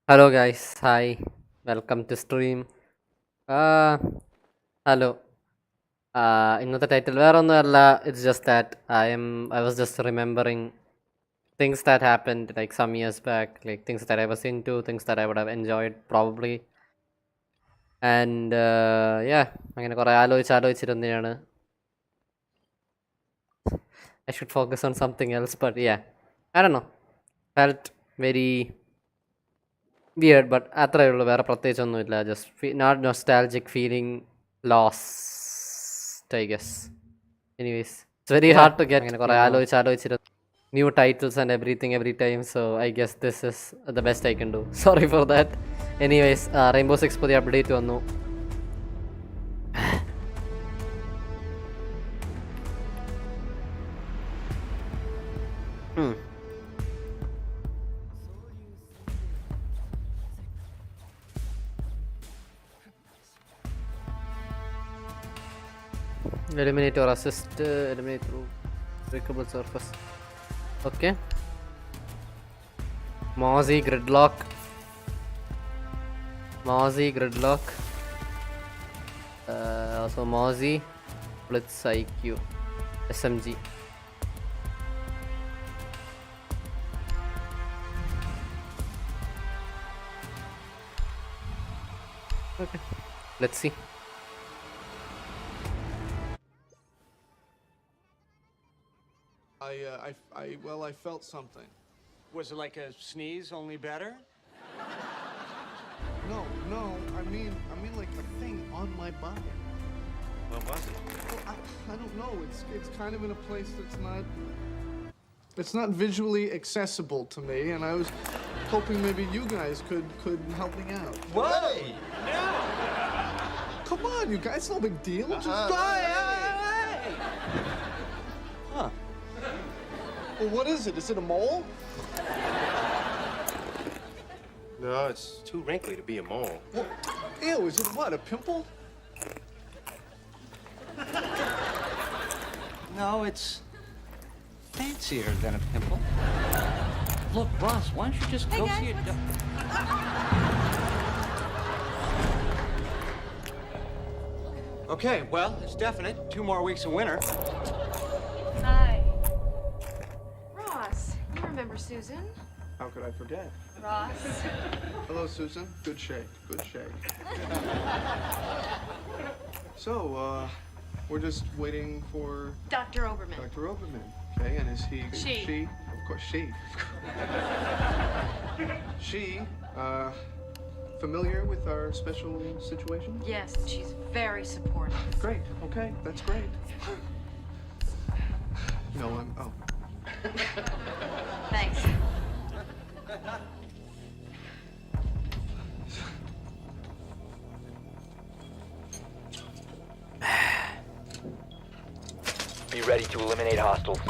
Hello guys, hi, welcome to stream. Uh, hello. ഇന്നത്തെ title വേറെ ഒന്നുമല്ല. It's just that I was just remembering things that happened like some years back, like things that I was into, things that I would have enjoyed probably. And yeah, അങ്ങനെ കുറേ ആലോചിച്ചിരുന്നതാണ്. I should focus on something else, but yeah, I don't know. Felt very weird, but അത്രയേ ഉള്ളൂ, വേറെ പ്രത്യേകിച്ചൊന്നുമില്ല. Just not nostalgic feeling, lost, I guess. Anyways, it's very hard to get അങ്ങനെ കുറേ ആലോചിച്ചിരുന്നു new titles and everything every time, so I guess this is the best I can do. Sorry for that. Anyways, Rainbow Six പുതിയ update വന്നു. Eliminate or assist, eliminate through breakable surface. Okay. Mozzie Gridlock. So Mozzie, Blitz IQ, SMG. Okay, let's see. I felt something. Was it like a sneeze, only better? No, I mean like a thing on my body. What was it? Well, I don't know. It's kind of in a place it's not visually accessible to me, and I was hoping maybe you guys could help me out. What? No! Come on, you guys, no big deal. Just Huh. Well, what is it? Is it a mole? No, it's too wrinkly to be a mole. Well, ew, is it what, a pimple? No, it's fancier than a pimple. Look, Ross, why don't you just go see a Okay, well, it's definite. 2 more weeks of winter. Hi. Ross, you remember Susan? How could I forget? Ross. Hello, Susan. Good shake. So, we're just waiting for Dr. Oberman. Dr. Oberman. Okay, and is he... She. Of course, she. She, familiar with our special situation? Yes, she's very supportive. Great, okay, that's great. No, oh. Thanks. Be ready to eliminate hostiles.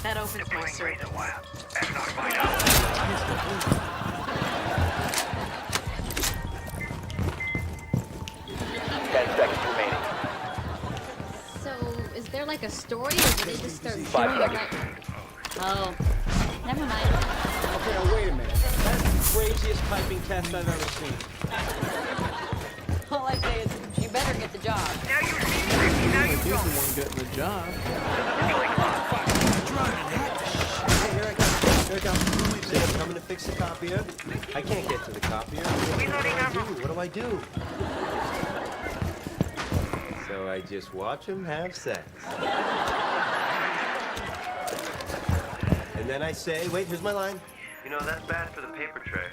That opens my circuit. 10 seconds remaining. So, is there like a story, or did they just start 5 shooting seconds. Oh, never mind. Okay, now wait a minute. That's the craziest typing test I've ever seen. All I say is, you better get the job. He's the one getting the job. Okay, here I come. Say I'm coming to fix the copier. I can't get to the copier. What do I do? So I just watch them have sex. And then I say, wait, here's my line. You know, that's bad for the paper tray.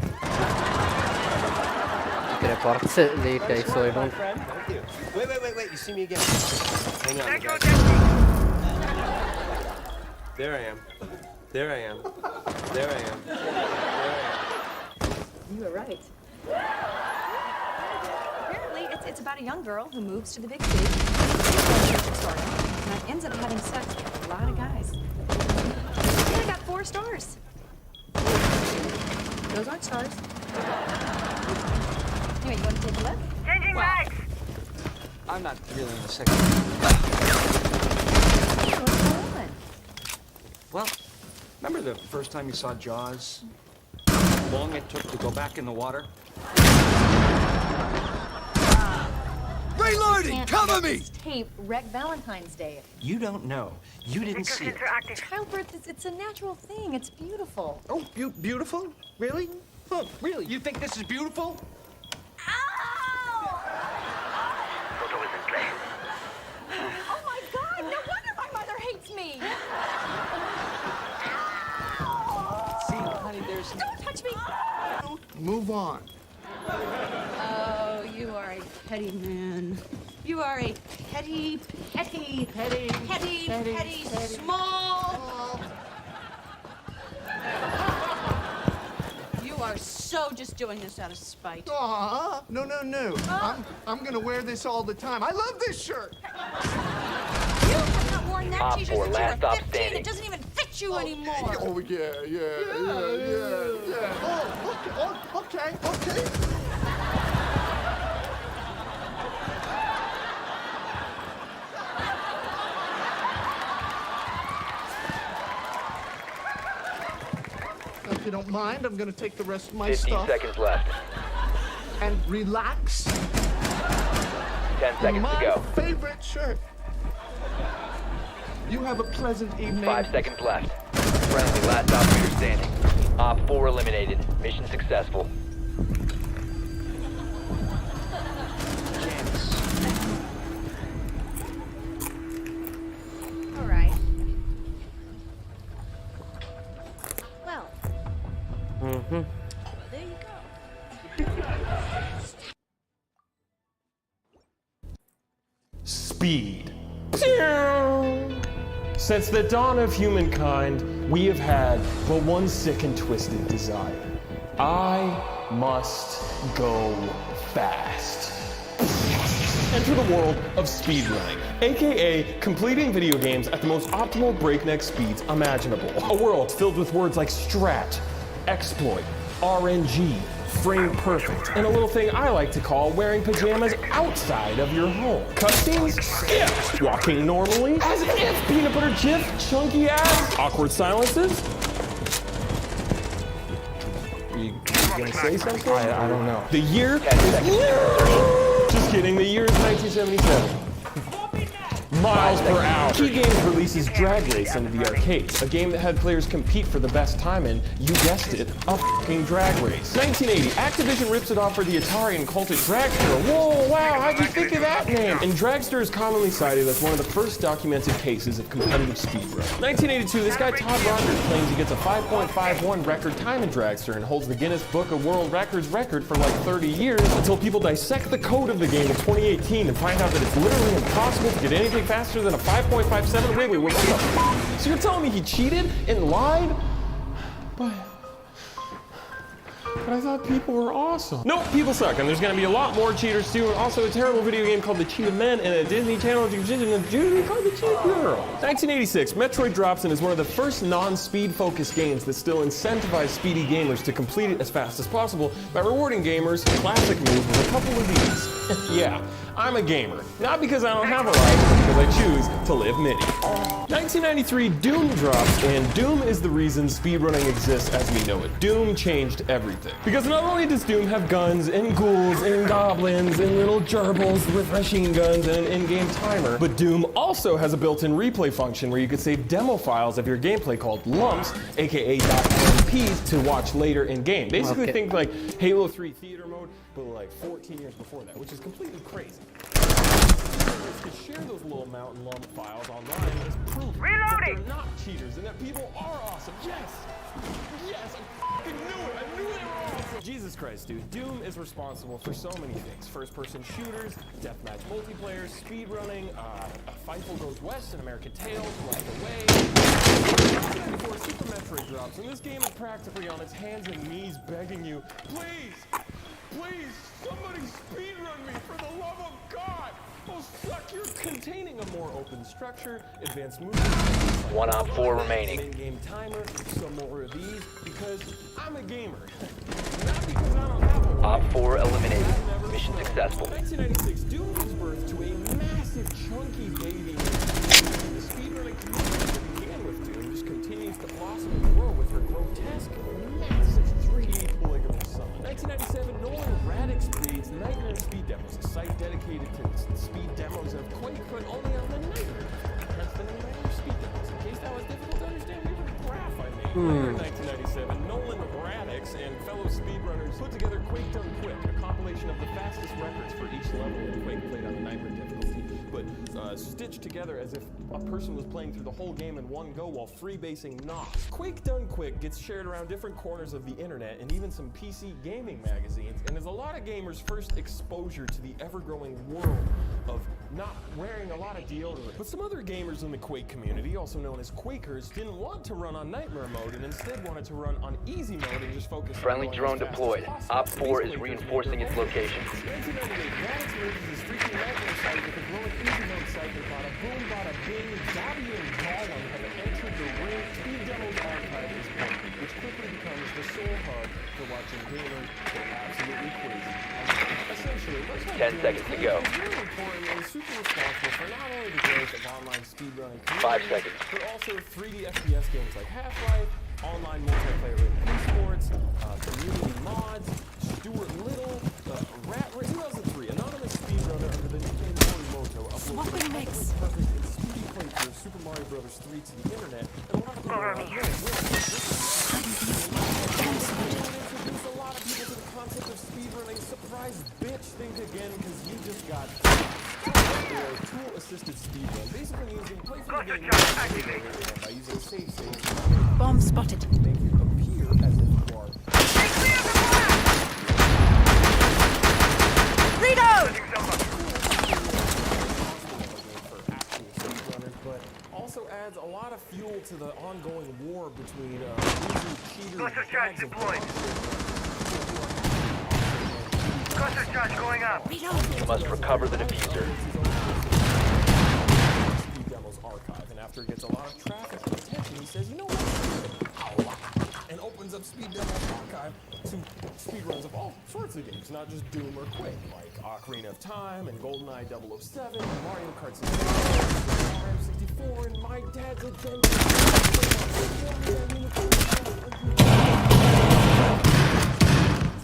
പിന്നെ കുറച്ച് late ആയി, so I don't... Thank you. Wait. You see me again. Hang on. There I am. You were right. Apparently, it's about a young girl who moves to the big city and ends up having sex with a lot of guys. And I got 4 stars. Those aren't stars. Anyway, you want to take a look? Changing legs. I'm not really in the second. What's going on? Well, remember the first time you saw Jaws? How long it took to go back in the water? Reloading! Cover me! This tape wrecked Valentine's Day. You don't know. You didn't see it. Childbirth, it's a natural thing. It's beautiful. Oh, beautiful? Really? Oh, really? You think this is beautiful? Oh my God! No wonder my mother hates me. See, honey, there's... Don't touch me! Move on. Oh, you are a petty man. You are a petty, small. You are so just doing this out of spite. Aw, no. I'm gonna wear this all the time. I love this shirt. You have not worn that Op t-shirt four, since you were last stop 15. standing. It doesn't even fit you anymore. Oh yeah. Oh, okay. If you don't mind, I'm gonna take the rest of my 15 stuff seconds left. and relax. 10 seconds My to go. favorite shirt. You have a pleasant evening. 5 seconds left. Friendly, last operator standing. Op 4 eliminated. Mission successful. All right. Well. Mm-hmm. There you go. Speed. Since the dawn of humankind, we have had but one sick and twisted desire. I must go fast. Enter the world of speedrunning, aka completing video games at the most optimal breakneck speeds imaginable. A world filled with words like strat, exploit, RNG, frame perfect, and a little thing I like to call wearing pajamas outside of your home. Cutscenes? Skip! Walking normally? As if! Peanut butter chip? Chunky ass? Awkward silences? You gonna say something? I don't know. The year is... Just kidding, the year is 1977. Miles per hour. Key Games releases Drag Race into the arcades, a game that had players compete for the best time in, you guessed it, a f***ing drag race. 1980, Activision rips it off for the Atari and called it Dragster. Whoa, wow, how'd you think of that name? And Dragster is commonly cited as one of the first documented cases of competitive speedrun. 1982, this guy Todd Rogers claims he gets a 5.51 record time in Dragster and holds the Guinness Book of World Records record for like 30 years until people dissect the code of the game in 2018 and find out that it's literally impossible to get anything faster than a 5.57. Wait, what the f? So you're telling me he cheated and lied? But I thought people were awesome. Nope, people suck, and there's gonna be a lot more cheaters too, and also a terrible video game called The Cheetah Men, and a Disney Channel division of Judy called The Cheetah Girl. 1986, Metroid drops and is one of the first non-speed focused games that still incentivize speedy gamers to complete it as fast as possible by rewarding gamers a classic move with a couple of these. Yeah, I'm a gamer. Not because I don't have a life, but because I choose to live mini. 1993, Doom drops, and Doom is the reason speedrunning exists as we know it. Doom changed everything. Because not only does Doom have guns, and ghouls, and goblins, and little gerbils with machine guns, and an in-game timer, but Doom also has a built-in replay function where you could save demo files of your gameplay called lumps, aka .mps, to watch later in-game. Basically think like Halo 3 theater mode, but like 14 years before that, which is completely crazy. Cheaters could share those little mountain lump files online as proof that they're not cheaters and that people are awesome. Yes! Yes, I fucking knew it! I knew they were awesome! Jesus Christ, dude. Doom is responsible for so many things. First-person shooters, deathmatch multiplayer, speedrunning, Fightful Goes West, and American Tales, Black Away. Before Super Metroid drops, and this game is practically on its hands and knees begging you, please, somebody speedrun me for the love of God! Oh, suck, you're containing a more open structure, advanced movement. One op 4 remaining. In-game timer, some more of these, because I'm a gamer. Not because I don't have a Op 4 eliminated. Mission successful. 1996, Doom gives birth to a a chunky baby. The speedrunning community that began with Doom just continues to blossom and grow with her grotesque, massive 3D polygonal summon. 1997, Nolan Radix creates Nightmare Speed Demos, a site dedicated to speed demos of Quake, but only on the Nightmare. Hence the name Nightmare Speed Demos. In case that was difficult to understand, here's a graph I made. Later in 1997, Nolan Radix and fellow speedrunners put together Quake Done Quick, a compilation of the fastest records for each level of Quake played on the Nightmare difficulty, but stitched together as if a person was playing through the whole game in one go while freebasing NOS. Quake Done Quick gets shared around different corners of the internet and even some PC gaming magazines, and is a lot of gamers' first exposure to the ever-growing world of not wearing a lot of deodorant. But some other gamers in the Quake community, also known as Quakers, didn't want to run on Nightmare mode and instead wanted to run on easy mode and just focus Friendly on drone deployed. Op 4 is reinforcing its location. 1998, Radix merges his freaking Nightmare site with a growing easy mode site that bada boom, bada bing, Dobby and Gollum have entered the ring. Speed Demos archive is born, which quickly becomes the sole hub for watching gamers go absolutely crazy. Essentially, let's have 10 seconds to go. Really important and super responsible for not only the growth of online speedrunning 5 seconds. but also 3D FPS games like Half-Life, online multiplayer in esports, community mods, Stuart Little, Rat Race 2003, anonymous speedrunner under the nickname Morimoto uploaded a perfect and speedy playthrough of Super Mario Bros. 3 to the internet, and a lot of people are like, introduce a lot of people to the concept of speedrunning. Surprise, bitch, think again, because you just got or tool-assisted speedrun. Basically means you can play through the game by using save states. Bomb spotted. Make you appear as if you are. Reload! But also adds a lot of fuel to the ongoing war between cheaters. Cluster charge deployed. Cluster charge going up. You must recover the diffuser. Speed Demo's archive, and after it gets a lot of traffic and attention, he says, you know what? And opens up Speed Demo's archive to speedruns of all sorts of games, not just Doom or Quake, like Ocarina of Time and GoldenEye 007 and Mario Kart 64, Mario 64, and My Dad's Adventure.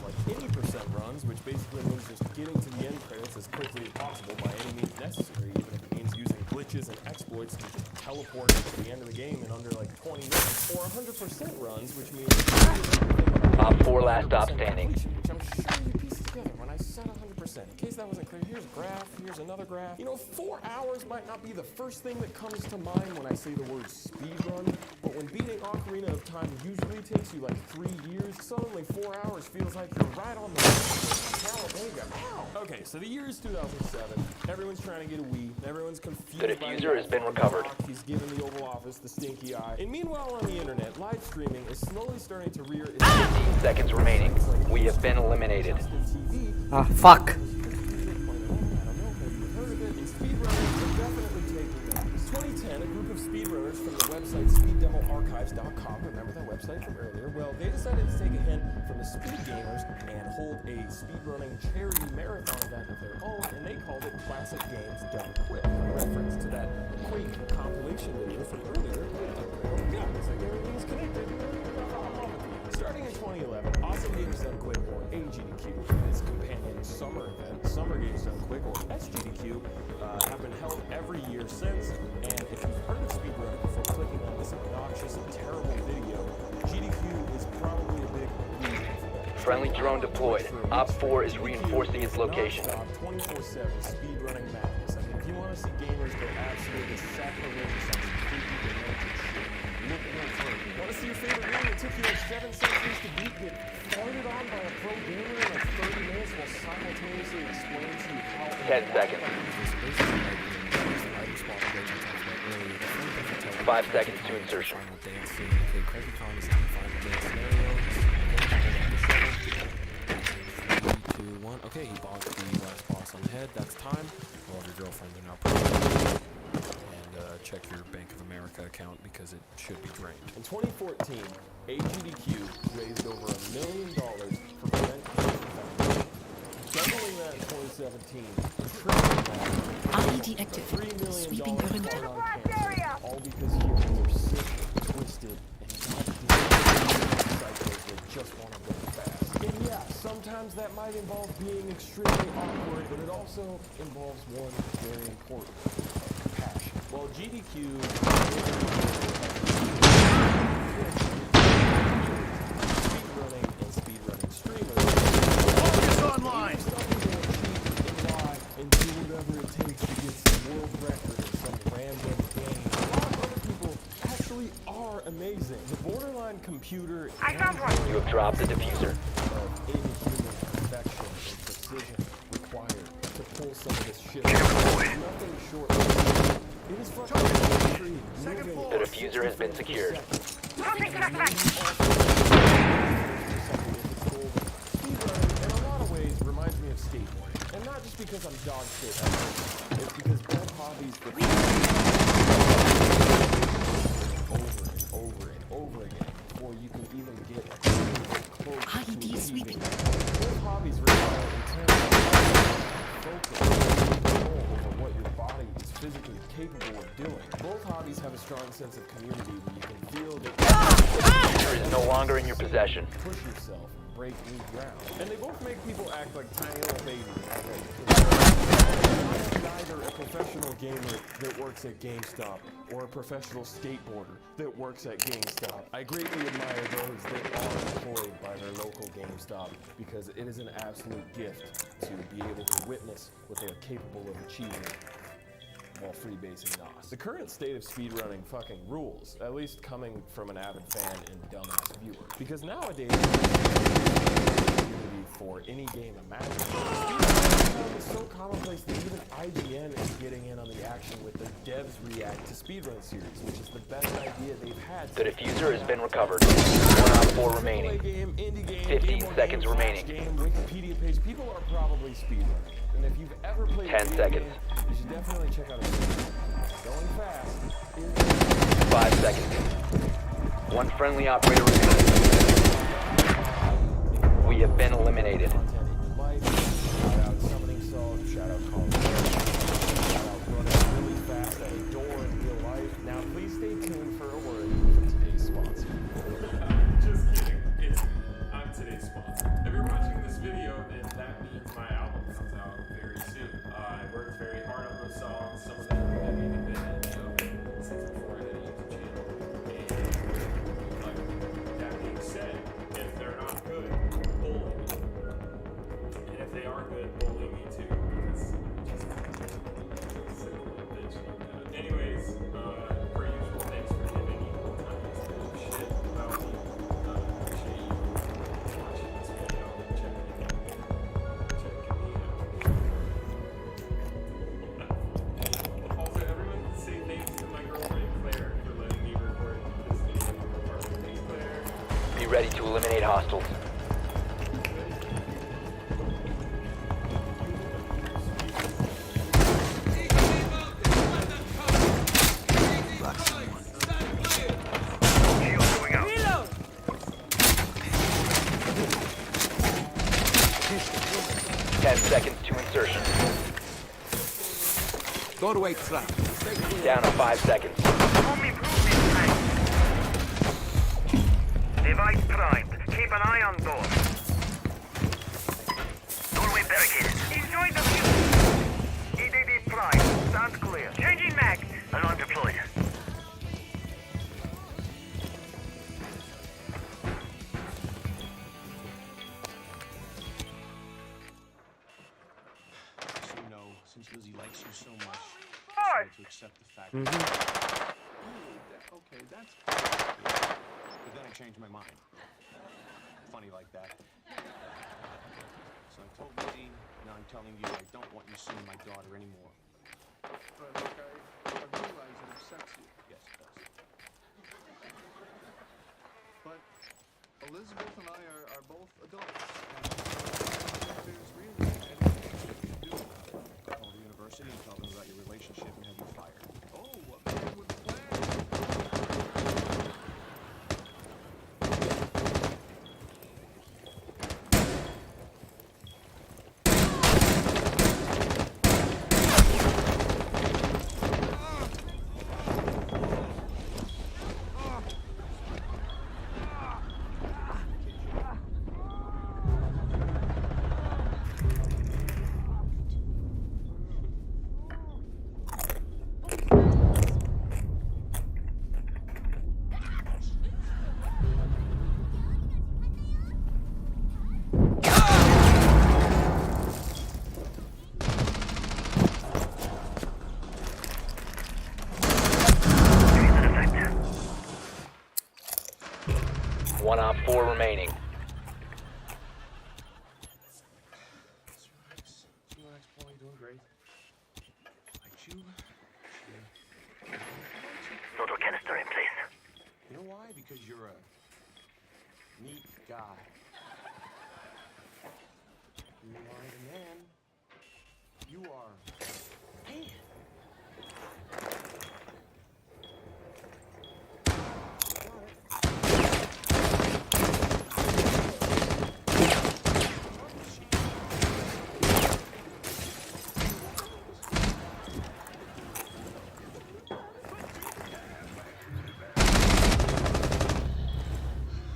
Like 80% runs, which basically means just getting to the end credits as quickly as possible by any means necessary, even if it means using glitches and exploits to just teleport to the end of the game in under like 20 minutes. Or 100% runs, which means Op 4 last stop standing. which I'm sure you pieced together when I said 100%. In case that wasn't clear, here's a graph, here's another graph. You know, 4 hours might not be the first thing that comes to mind when I say the word speedrun, but when beating Ocarina of Time usually takes you like 3 years, suddenly 4 hours feels like you're right on the Okay, so the year is 2007. Everyone's trying to get a Wii. Everyone's confused. The diffuser has been recovered. He's given the Oval Office the stinky eye. And meanwhile on the internet, live streaming is slowly starting to rear its 15 seconds remaining. We have been eliminated. Ah, fuck. 2010, a group of speedrunners from the website speeddemoarchives.com, remember that website from earlier? Well, they decided to take a hint from the speed gamers and hold a speedrunning charity marathon event of their own, and they called it Classic Games Done Quick, in reference to that Quake compilation video from earlier. Oh my god, it's like everything's connected. Starting in 2011, Awesome Games Done Quick, or AGDQ, and its companion summer event, Summer Games Done Quick, or SGDQ, have been held every year since. And if you've heard of speedrunning before clicking on this obnoxious and terrible video, GDQ is probably a big reason for that. Friendly drone deployed. Op 4 is reinforcing its location. 24/7 speedrunning madness. I mean, if you want to see gamers go absolutely sacrilegious on some creepy demented shit, look no further. Want to see your favorite game that took you like 7 centuries to beat get farted on by a pro gamer in like 30 minutes while simultaneously explaining to you how 10 seconds. 5 seconds to insertion. Okay, he bonked the last boss on the head. That's time. All of your girlfriends are now pregnant. And check your Bank of America account because it should be drained. In 2014, AGDQ raised over $1 million for Prevent Cancer Foundation. doubling that in 2017, and tripling that. IED active. $3 million Sweeping perimeter. on cancer, all because humans are sick, twisted, and cycles that just want to go fast. And yeah, sometimes that might involve being extremely awkward, but it also involves one very important passion. Well, GDQ speedrunning and speedrunning streamers Focus online! and do whatever it takes to get some world record in some random game. A lot of other people actually are amazing. The borderline computer I found one. You have dropped the diffuser. of inhuman perfection and precision required to pull some of this shit. Deployed. Nothing short of it is fucking Second floor. The diffuser has been secured. Nothing to effect. Speedrunning, in a lot of ways, reminds me of skateboarding. And not just because I'm dog shit at it. It's because both hobbies over and over again before you can even get close to achieving. Both hobbies require intense focus and control over what your body is physically capable of doing. Both hobbies have a strong sense of community where you can feel that The diffuser is no longer in your possession. push yourself and break new ground. And they both make people act like tiny little babies. I am neither a professional gamer that works at GameStop or a professional skateboarder that works at GameStop. I greatly admire those that are employed by their local GameStop because it is an absolute gift to be able to witness what they are capable of achieving while freebasing NOS. The current state of speedrunning fucking rules, at least coming from an avid fan and dumbass viewer. Because nowadays, for any game imaginable, speedrunning is so commonplace that even IGN is getting in on the action with the Devs React to Speedrun series, which is the best idea they've had. The diffuser has been recovered. 1 out of 4 remaining. Game, indie game, 15 game seconds game, remaining. Game, Wikipedia page, people are probably speedrunning. And if you've ever played 10 a video seconds. game, you should definitely check out a video. Going fast is 5 seconds. One friendly operator remaining. We have been eliminated. content in your life. Shout out Summoning Salt, shout out Call of Duty, shout out running really fast at a door in real life. Now please stay tuned for a word from today's sponsor. Just kidding. I'm today's sponsor. If you're watching this video, then that means my album comes out very soon. I worked very hard on those songs. Some of them have even been since before I had a YouTube channel. And like that being said, if they're not good, bully me. And if they are good, bully me too. Because just simple bitch like that. Anyways, per usual, thanks for giving me the time to say shit about me. Appreciate you watching this video and checking me out. Also, everyone say thanks to my girlfriend Claire for letting me record this video. Thanks, Claire. Be ready to eliminate hostiles. Shield going out. 10 seconds to insertion. Doorway trap. Down to 5 seconds. Home improvement time. Device primed. Keep an eye on door. Doorway barricaded. Enjoy the view. EDD primed. Stand clear. Changing mag. Alarm deployed. So, you know, since Lizzie likes you so much, Hi. to accept the fact Okay, that's but then I changed my mind. Funny like that. So I told Lizzie, now I'm telling you I don't want you seeing my daughter anymore. right. Look, I realize it upsets you, Yes, it does. but Elizabeth and I are both adults, and there's really anything you can do about it. Call the university and tell them about your relationship and have you fired. Oh, a man with a plan. One Op 4 remaining. Relax, boy, you're doing great. Like you. Photo canister in place. You know why? Because you're a neat guy. You are the man. You are. Man.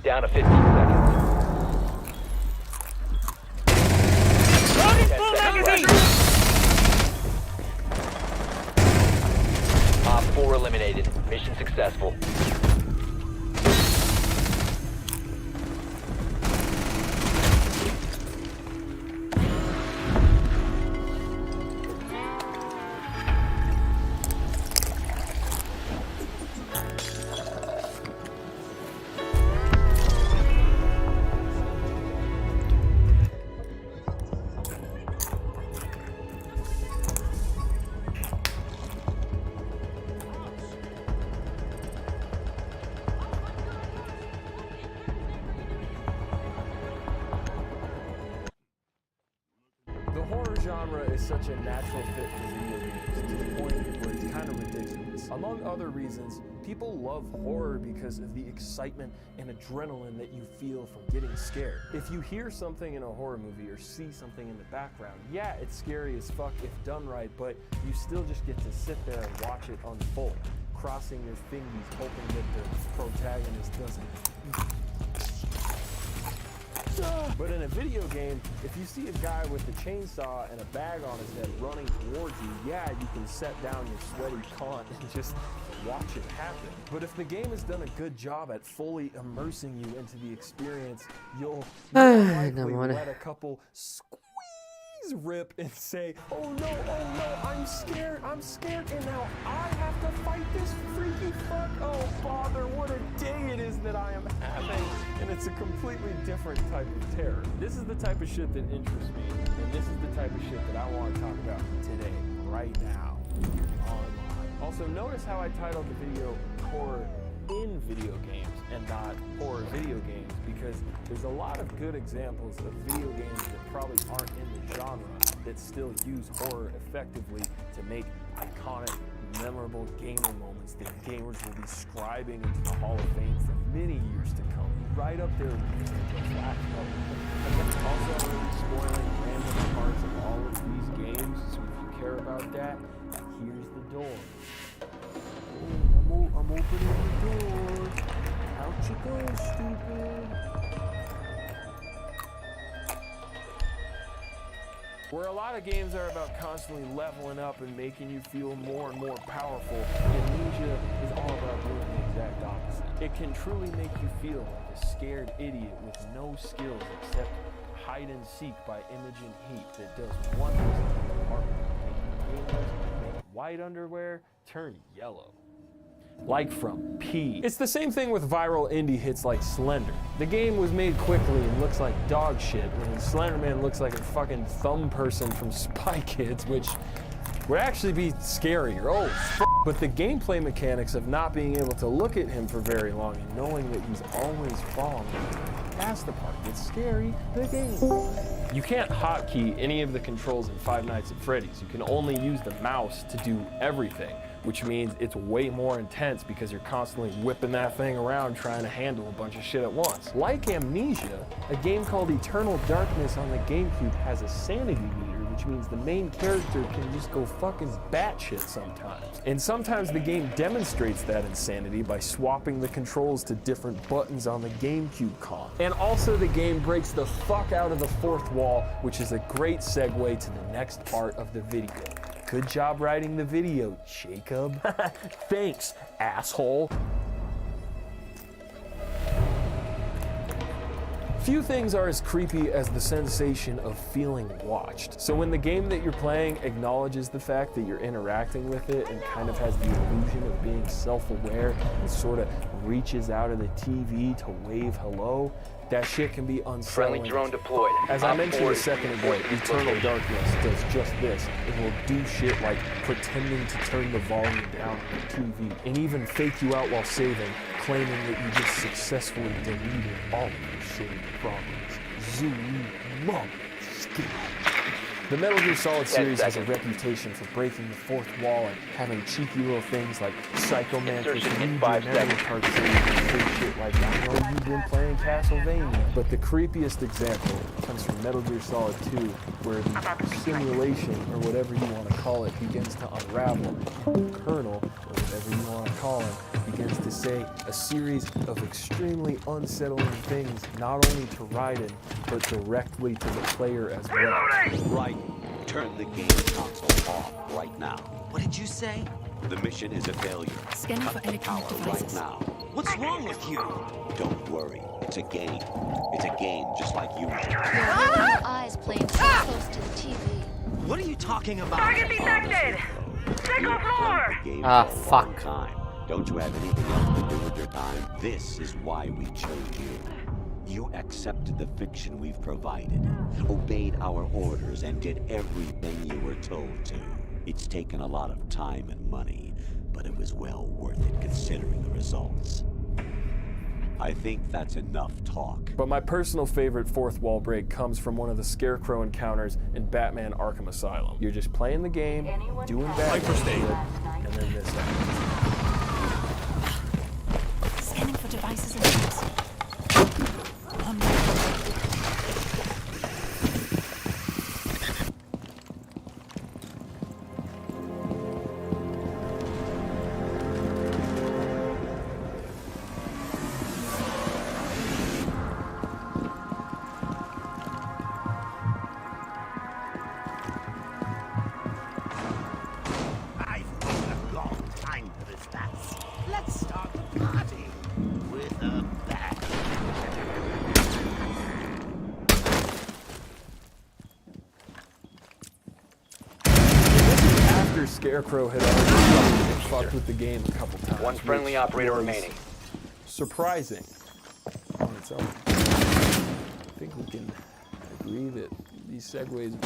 Down to 15 seconds. Op 4 eliminated. Mission successful. The horror genre is such a natural fit for video games to the point where it's kind of ridiculous. Among other reasons, people love horror because of the excitement and adrenaline that you feel from getting scared. If you hear something in a horror movie or see something in the background, yeah, it's scary as fuck if done right, but you still just get to sit there and watch it unfold, crossing your fingers, hoping that the protagonist doesn't. But in a video game, if you see a guy with a chainsaw and a bag on his head running towards you, yeah, you can set down your sweaty cunt and just watch it happen. But if the game has done a good job at fully immersing you into the experience, you'll likely let a couple squeeze rip and say, oh no, I'm scared, and now I have to fight this freaky fuck. Oh bother, what a day it is that I am having. And it's a completely different type of terror. This is the type of shit that interests me, and this is the type of shit that I want to talk about today, right now, online. Also, notice how I titled the video Horror in Video Games and not Horror Video Games, because there's a lot of good examples of video games that probably aren't in the genre that still use horror effectively to make iconic, memorable gaming moments that gamers will be scribing into the Hall of Fame for many years to come. Right up there with the Flash Bubble. Also, I'm really spoiling random parts of all of these games, so if you care about that, here's the door. Oh, I'm opening the door. Out you go, stupid. Where a lot of games are about constantly leveling up and making you feel more and more powerful, Amnesia is all about doing the exact opposite. It can truly make you feel like a scared idiot with no skills except hide and seek by Imogen Heap that does wonders in the department of making gamers make white underwear turn yellow. Like from P. It's the same thing with viral indie hits like Slender. The game was made quickly and looks like dog shit, when Slenderman looks like a fucking thumb person from Spy Kids, which would actually be scarier. Oh, but the gameplay mechanics of not being able to look at him for very long and knowing that he's always falling, that's the part that's scary, the game. You can't hotkey any of the controls in Five Nights at Freddy's. You can only use the mouse to do everything, which means it's way more intense because you're constantly whipping that thing around trying to handle a bunch of shit at once. Like Amnesia, a game called Eternal Darkness on the GameCube has a sanity meter, which means the main character can just go fucking batshit sometimes. And sometimes the game demonstrates that insanity by swapping the controls to different buttons on the GameCube con. And also the game breaks the fuck out of the fourth wall, which is a great segue to the next part of the video. Good job writing the video, Jacob. Thanks, asshole. Few things are as creepy as the sensation of feeling watched. So when the game that you're playing acknowledges the fact that you're interacting with it and kind of has the illusion of being self-aware and sort of reaches out of the TV to wave hello, that shit can be unsettling. Friendly drone deployed. As I mentioned a second ago, Eternal Darkness does just this. It will do shit like pretending to turn the volume down on the TV and even fake you out while saving, claiming that you just successfully deleted all of your saved progress. Zoom, mom, skin. The Metal Gear Solid series has a reputation for breaking the fourth wall and having cheeky little things like Psycho Mantis and memory card saves and free shit like I know you've been playing Castlevania. But the creepiest example comes from Metal Gear Solid 2, where the simulation, or whatever you want to call it, begins to unravel. And the Colonel, or whatever you want to call him, begins to say a series of extremely unsettling things, not only to Raiden, but directly to the player as well. Right. Turn the game console off right now. What did you say? The mission is a failure. Scanning for Cut the power right now. What's wrong with you? Don't worry. It's a game. It's a game just like you. Your eyes playing too close to the TV. What are you talking about? Target detected! Second floor! Fuck. Time. Don't you have anything else to do with your time? This is why we chose you. You accepted the fiction we've provided, obeyed our orders, and did everything you were told to. It's taken a lot of time and money, but it was well worth it considering the results. I think that's enough talk. But my personal favorite fourth wall break comes from one of the Scarecrow encounters in Batman Arkham Asylum. You're just playing the game, doing bad shit, and then this happens. Scanning for devices and things. Let's start the party with a bang. After Scarecrow had already fucked with the game a couple times. One friendly operator remaining. Surprising on its own. I think we can agree that these segues.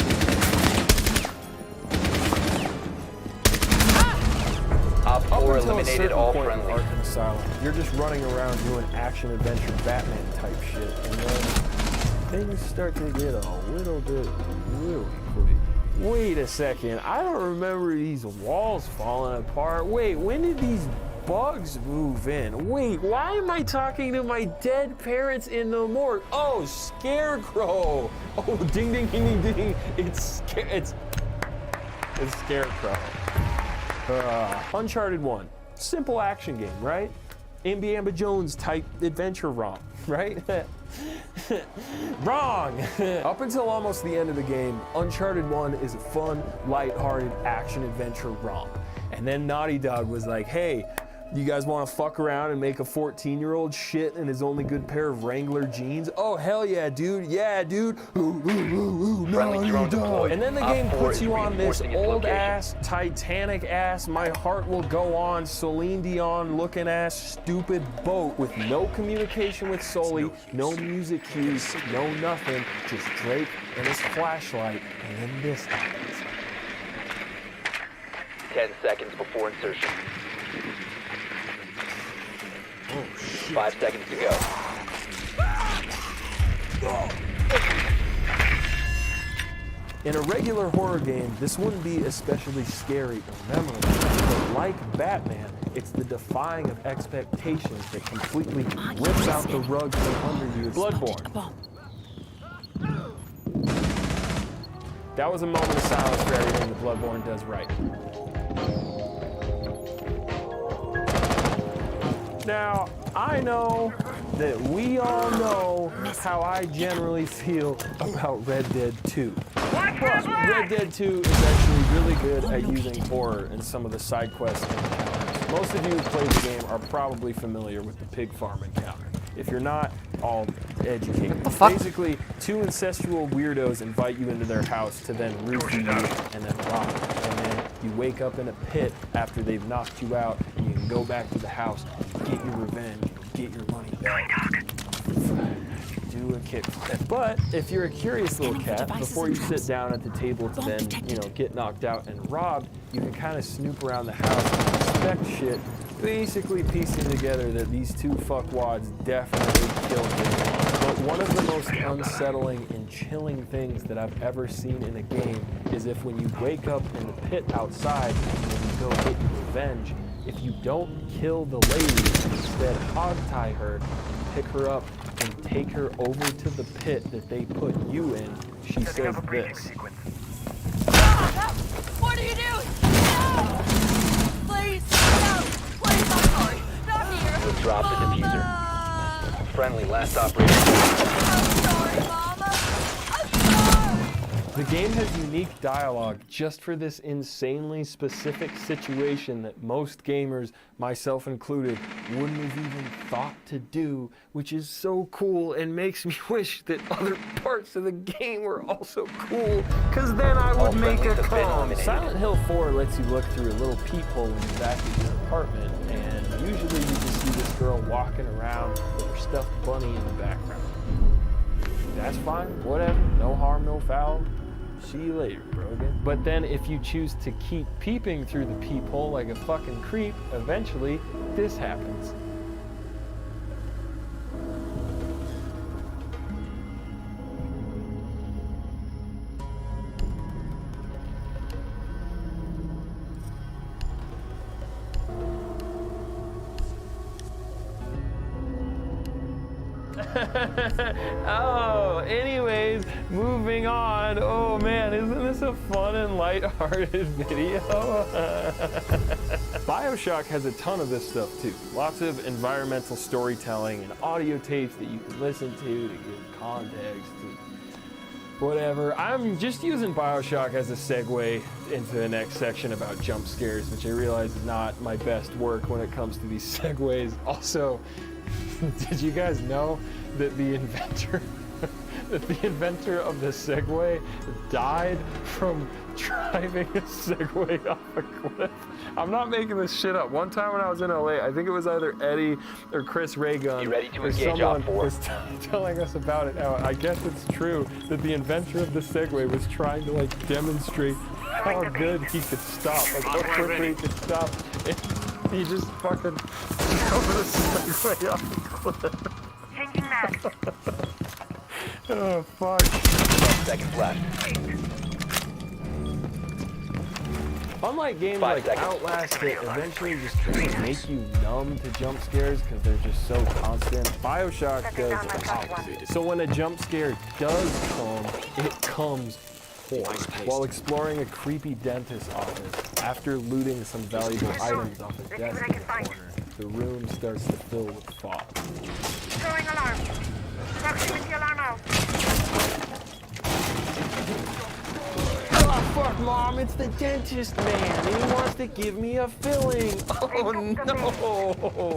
Op 4 Up until eliminated a certain all point in friendly. Arkham Asylum, you're just running around doing action-adventure Batman type shit, and then things start to get a little bit really quick. Wait a second, I don't remember these walls falling apart. Wait, when did these bugs move in? Wait, why am I talking to my dead parents in the morgue? Oh, Scarecrow! Oh, ding, ding, ding, ding, ding. It's Scarecrow. Uncharted 1. Simple action game, right? Ambi Jones type adventure romp, right? Wrong! Up until almost the end of the game, Uncharted 1 is a fun, lighthearted action-adventure romp. And then Naughty Dog was like, hey, you guys want to fuck around and make a 14-year-old shit in his only good pair of Wrangler jeans? Oh, hell yeah, dude. Yeah, dude. Ooh, ooh, ooh, ooh, Friendly drone deployed. and then the Op game 4 puts is you on this reinforcing its old-ass, Titanic-ass, my heart will go on, Celine Dion-looking-ass, stupid boat with no communication with Sully, no music cues, no nothing, just Drake and his flashlight, and then this happens. 10 seconds before insertion. Oh, shit. 5 seconds to go. In a regular horror game, this wouldn't be especially scary or memorable, but like Batman, it's the defying of expectations that completely rips out the rug from under you. Bloodborne. That was a moment of silence for everything that Bloodborne does right. Now, I know that we all know how I generally feel about Red Dead 2. Plus, Red Dead 2 is actually really good at using horror in some of the side quests and encounters. Most of you who played the game are probably familiar with the pig farm encounter. If you're not, I'll educate you. fuck? Basically, two incestual weirdos invite you into their house to then roofie you and then rob. And then you wake up in a pit after they've knocked you out, and you can go back to the house, get your revenge, get your money back. Do a kickflip. But if you're a curious little cat, before you sit down at the table to then, get knocked out and robbed, you can kind of snoop around the house and inspect shit, basically piecing together that these two fuckwads definitely killed him. But one of the most unsettling and chilling things that I've ever seen in a game is if when you wake up in the pit outside and you go get your revenge, if you don't kill the lady, instead hogtie her, pick her up, and take her over to the pit that they put you in, she says this. What are you doing? No! Please, no! Please, I'm sorry. Not here. You'll drop the diffuser. Friendly, last operator. I'm sorry, Mama. I'm sorry. The game has unique dialogue just for this insanely specific situation that most gamers, myself included, wouldn't have even thought to do, which is so cool and makes me wish that other parts of the game were also cool, because then I would make a call. Silent Hill 4 lets you look through a little peephole in the back of your apartment, and usually you just see this girl walking around with her stuffed bunny in the background. That's fine, whatever, no harm, no foul. See you later, Brogan. But then if you choose to keep peeping through the peephole like a fucking creep, eventually this happens. Oh, anyways, moving on. Oh man, isn't this a fun and light-hearted video? BioShock has a ton of this stuff too. Lots of environmental storytelling and audio tapes that you can listen to give context to whatever. I'm just using BioShock as a segue into the next section about jump scares, which I realize is not my best work when it comes to these segues. Also, did you guys know that the inventor of the Segway died from driving a Segway off a cliff? I'm not making this shit up. One time when I was in LA, I think it was either Eddie or Chris Raygun, or someone was telling us about it. Now, I guess it's true that the inventor of the Segway was trying to like demonstrate how good he could stop, like how quickly he could stop. And he just fucking drove the Segway off the cliff. Changing mag. Oh, fuck. 5 seconds left. Unlike games like Outlast that eventually just kind of make you numb to jump scares because they're just so constant, BioShock does the opposite. So when a jump scare does come, it comes forth. While exploring a creepy dentist's office, after looting some valuable items off a desk in the corner, the room starts to fill with fog. Throwing alarm. Proximity alarm out. Oh, fuck, Mom, it's the dentist man. He wants to give me a filling. Oh, no.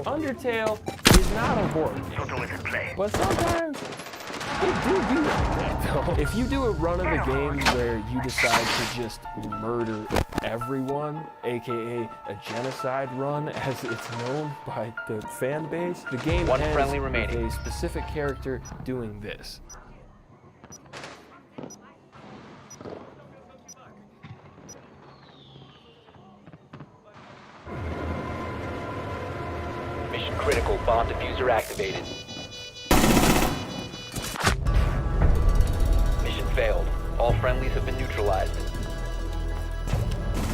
Undertale is not a horror game. But sometimes it do that, though. If you do a run of the game where you decide to just murder everyone, aka a genocide run, as it's known by the fan base, the game ends with a specific character doing this. Mission critical. Bomb diffuser activated. Mission failed. All friendlies have been neutralized.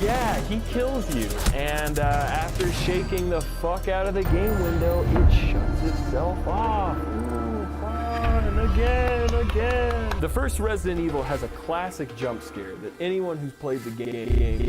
Yeah, he kills you, and after shaking the fuck out of the game window, it shuts itself off. Ooh, fun, again. The first Resident Evil has a classic jump scare that anyone who's played the game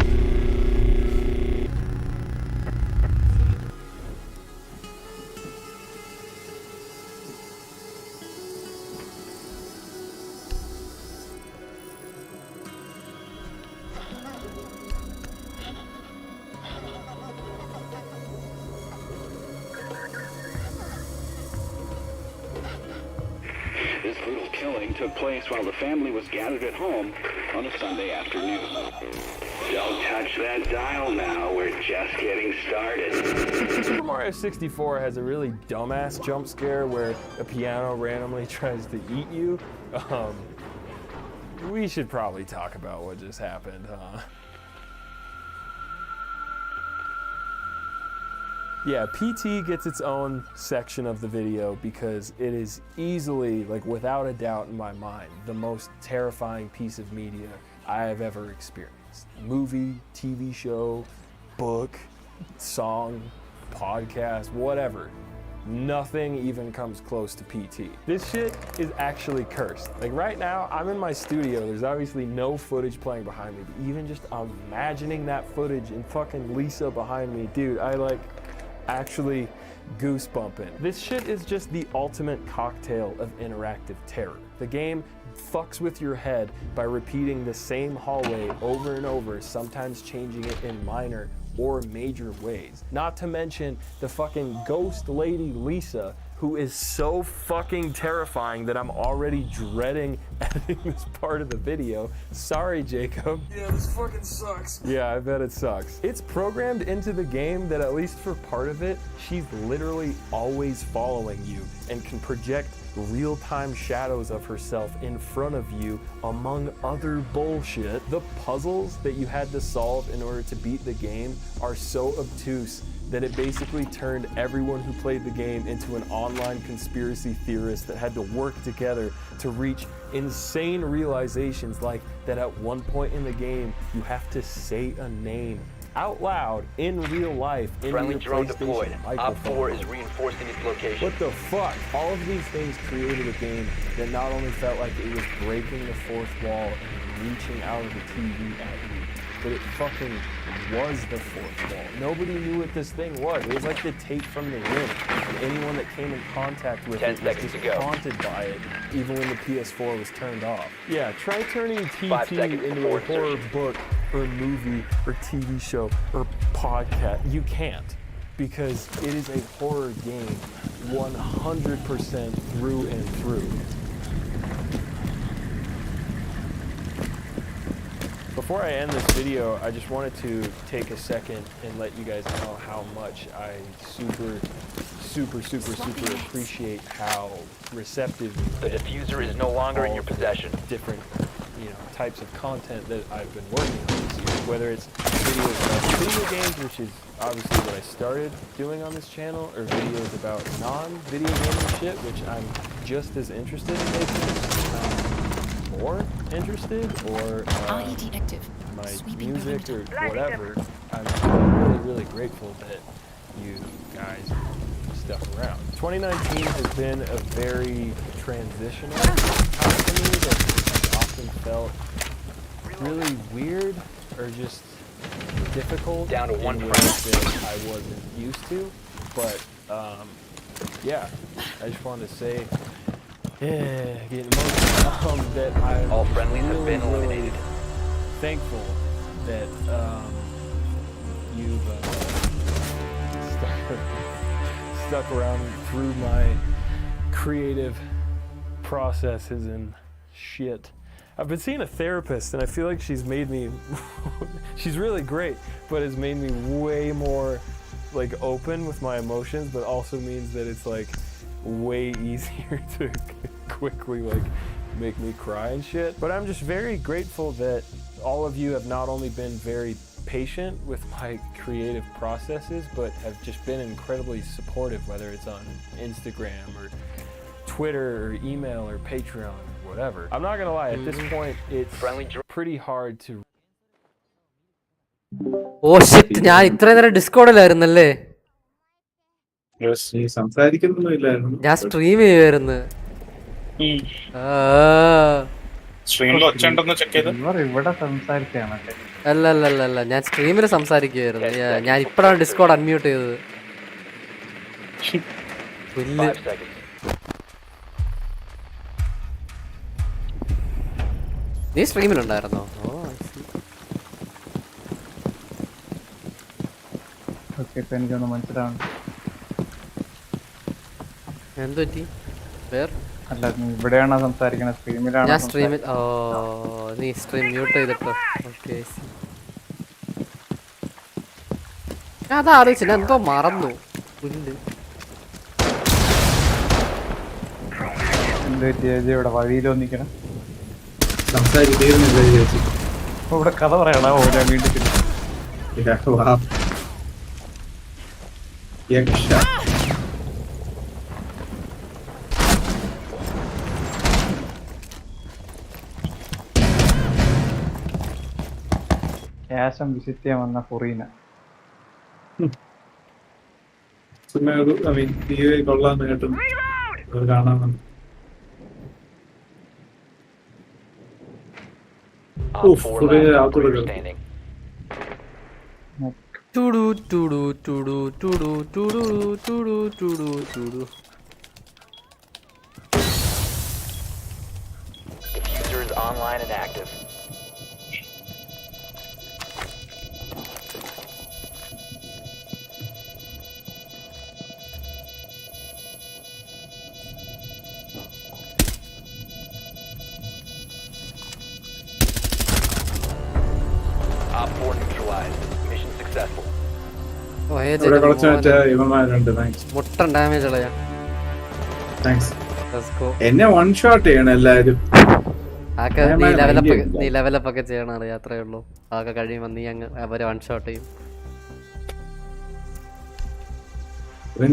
killing took place while the family was gathered at home on a Sunday afternoon. Don't touch that dial now, we're just getting started. Super Mario 64 has a really dumbass jump scare where a piano randomly tries to eat you. We should probably talk about what just happened, huh? Yeah, PT gets its own section of the video because it is easily, like without a doubt in my mind, the most terrifying piece of media I have ever experienced. Movie, TV show, book, song, podcast, whatever. Nothing even comes close to PT. This shit is actually cursed. Like right now, I'm in my studio. There's obviously no footage playing behind me, but even just imagining that footage and fucking Lisa behind me, dude, I like actually goosebumping. This shit is just the ultimate cocktail of interactive terror. The game fucks with your head by repeating the same hallway over and over, sometimes changing it in minor or major ways. Not to mention the fucking ghost lady Lisa, who is so fucking terrifying that I'm already dreading editing this part of the video. Sorry, Jacob. Yeah, this fucking sucks. Yeah, I bet it sucks. It's programmed into the game that at least for part of it, she's literally always following you and can project real-time shadows of herself in front of you, among other bullshit. The puzzles that you had to solve in order to beat the game are so obtuse that it basically turned everyone who played the game into an online conspiracy theorist that had to work together to reach insane realizations, like that at one point in the game you have to say a name out loud in real life in Friendly your drone PlayStation deployed. Op microphone. 4 is reinforcing its location. What the fuck? All of these things created a game that not only felt like it was breaking the fourth wall and reaching out of the TV at you, but it fucking was the fourth wall. Nobody knew what this thing was. It was like the tape from the ring. And anyone that came in contact with 10 it was seconds just to go. haunted by it, even when the PS4 was turned off. Yeah, try turning 5 TT seconds into before a horror book or movie or TV show or podcast. You can't, because it is a horror game 100% through and through. Before I end this video, I just wanted to take a second and let you guys know how much I super appreciate how receptive The diffuser is no longer in your possession. different, types of content that I've been working on this year. Whether it's videos about video games, which is obviously what I started doing on this channel, or videos about non-video gaming shit, which I'm just as interested in making. More interested, or IED active. my Sweeping music or perimeter. whatever. I'm really grateful that you guys stuck around. 2019 has been a very transitional time for me that has often felt really weird or just difficult Down to one in ways that I wasn't used to. But yeah, I just wanted to say, getting emotional, that I'm All friendlies have really, been eliminated. thankful that you've stuck around through my creative processes and shit. I've been seeing a therapist, and I feel like she's made me she's really great, but has made me way more like open with my emotions, but also means that it's like way easier to quickly like make me cry and shit. But I'm just very grateful that all of you have not only been very patient with my creative processes, but have just been incredibly supportive, whether it's on Instagram or Twitter or email or Patreon or whatever. I'm not gonna lie, at this point it's pretty hard to Oh shit, ഞാൻ ഇത്രയും നേരം ഡിസ്കോഡിലായിരുന്നല്ലേ? ഞാൻ stream ചെയ്യുമായിരുന്നു. അല്ല ഞാൻ സ്ട്രീമിൽ സംസാരിക്കുമായിരുന്നു. ഞാൻ ഇപ്പഴാണ് Discord unmute ചെയ്തത്. പുല്ല്. നീ സ്ട്രീമിലുണ്ടായിരുന്നോ? എനിക്കൊന്ന് മനസ്സിലാവും. എന്ത് പറ്റി? വേർ അല്ല ഇവിടെയാണോ സംസാരിക്കണ സ്ട്രീമിലാണോ? ഞാൻ സ്ട്രീമിൽ. ഓ നീ സ്ട്രീം മ്യൂട്ട് ചെയ്തിട്ടോ? ഓക്കെ. ഞാൻ അത് ആലോചിച്ചില്ല, എന്തോ മറന്നു. എന്ത് ചേച്ചി ഇവിടെ വഴിയിൽ വന്നിക്കണം? സംസാരിക്കുന്നില്ല ചേച്ചി. ഇവിടെ കഥ പറയണോ? ഞാൻ വീണ്ടും യക്ഷ. ക്യാഷം വിസിറ്റ് ചെയ്യാൻ വന്ന ഫൊറീന. കൊള്ളാന്ന് കേട്ടു, കാണാമെന്ന്. Diffuser is online and active. Op 4 neutralized. Mission successful. ഇവിടെ കുറച്ച് മറ്റേ ഇവന്മാരുണ്ട്. മുട്ടൻ ഡാമേജ് കളയാ. എന്നെ വൺ ഷോട്ട് ചെയ്യണം എല്ലാരും. നീ ലെവലപ്പ് ഒക്കെ ചെയ്യണം, അറിയാം, അത്രേ ഉള്ളൂ. അതൊക്കെ കഴിയുമ്പോൾ നീ അങ്ങ് അവരെ വൺ ഷോട്ട് ചെയ്യും.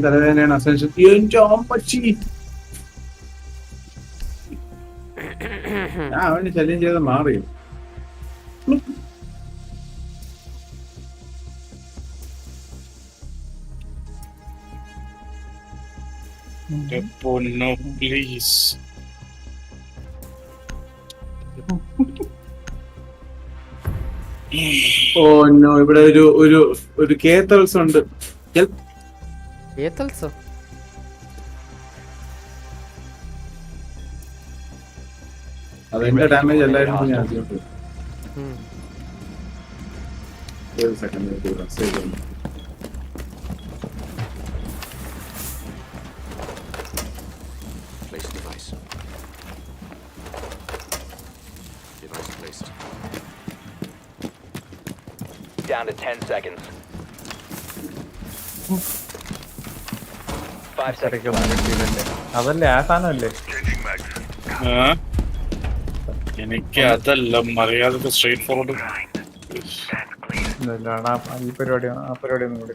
തലവേദനയാണ് അസെൻഷൻ. ഞാൻ അവന് ശല്യം ചെയ്ത് മാറിയോ? പൊന്നോ പ്ലീസ്. ഓ നോ, ഇവിടെ ഒരു കേത്തൽസ് ഉണ്ട്. കേത്തൽസോ? അതെന്റെ ഡാമേജ് എല്ലാവരും ഞാൻ ഒരു second. Place device. Device placed. Down to 10 seconds. 5 seconds. അതല്ലേ ആ സാധനമല്ലേ? എനിക്ക് അതല്ല, മര്യാദക്ക് സ്ട്രേറ്റ് ഫോർവേഡ്. ഈ പരിപാടി ആ പരിപാടി ഒന്നും കൂടി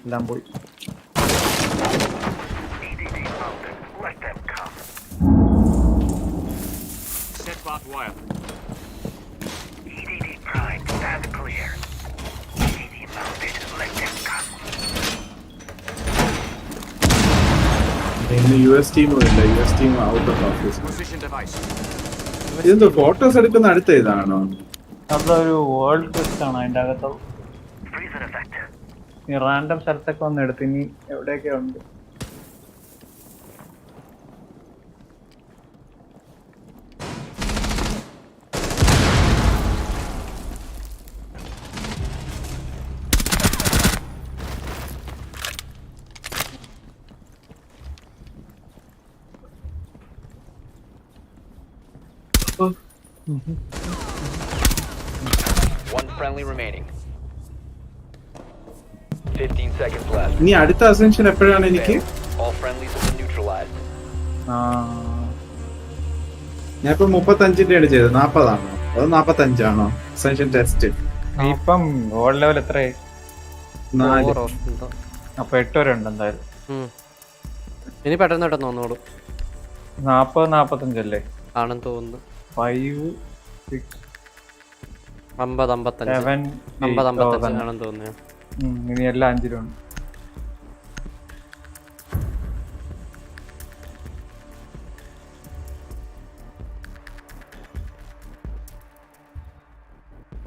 എല്ലാം പോയി. Set barbed wire. EDD prime, stand clear. EDD mounted, let them come. ഇന്ന് US ടീമും ഇല്ല. US team out of office. Position device. ഇതെന്തോ ഫോട്ടോസ് എടുക്കുന്ന അടുത്ത ഇതാണോ? അതൊരു വേൾഡ് ക്വസ്റ്റ് ആണ്. അതിന്റെ അകത്ത് ഈ റാൻഡം സ്ഥലത്തൊക്കെ ഒന്ന് എടുത്ത് ഇനി എവിടെയൊക്കെ ഉണ്ട്. One friendly remaining. 15 seconds left. ഇനി അടുത്ത അസെൻഷൻ എപ്പോഴാണ് എനിക്ക്? All friendlies have been neutralized. ഞാൻ ഇപ്പൊ 35-ന്റെ ചെയ്തത്. 40 ആണോ അതോ 45 ആണോ അസെൻഷൻ ടെസ്റ്റ്? ഇപ്പം ഗോൾഡ് ലെവൽ എത്രയായി? 4. അപ്പൊ 8 വരെ ഉണ്ട് എന്തായാലും. ഇനി പെട്ടെന്ന് പെട്ടെന്ന് വന്നോളൂ. 40-45 അല്ലേ ആണെന്ന് തോന്നുന്നു. 5 6 50 55 ആണെന്ന് തോന്നുന്നു. ഇനി എല്ലാം 5-ലുണ്ട്.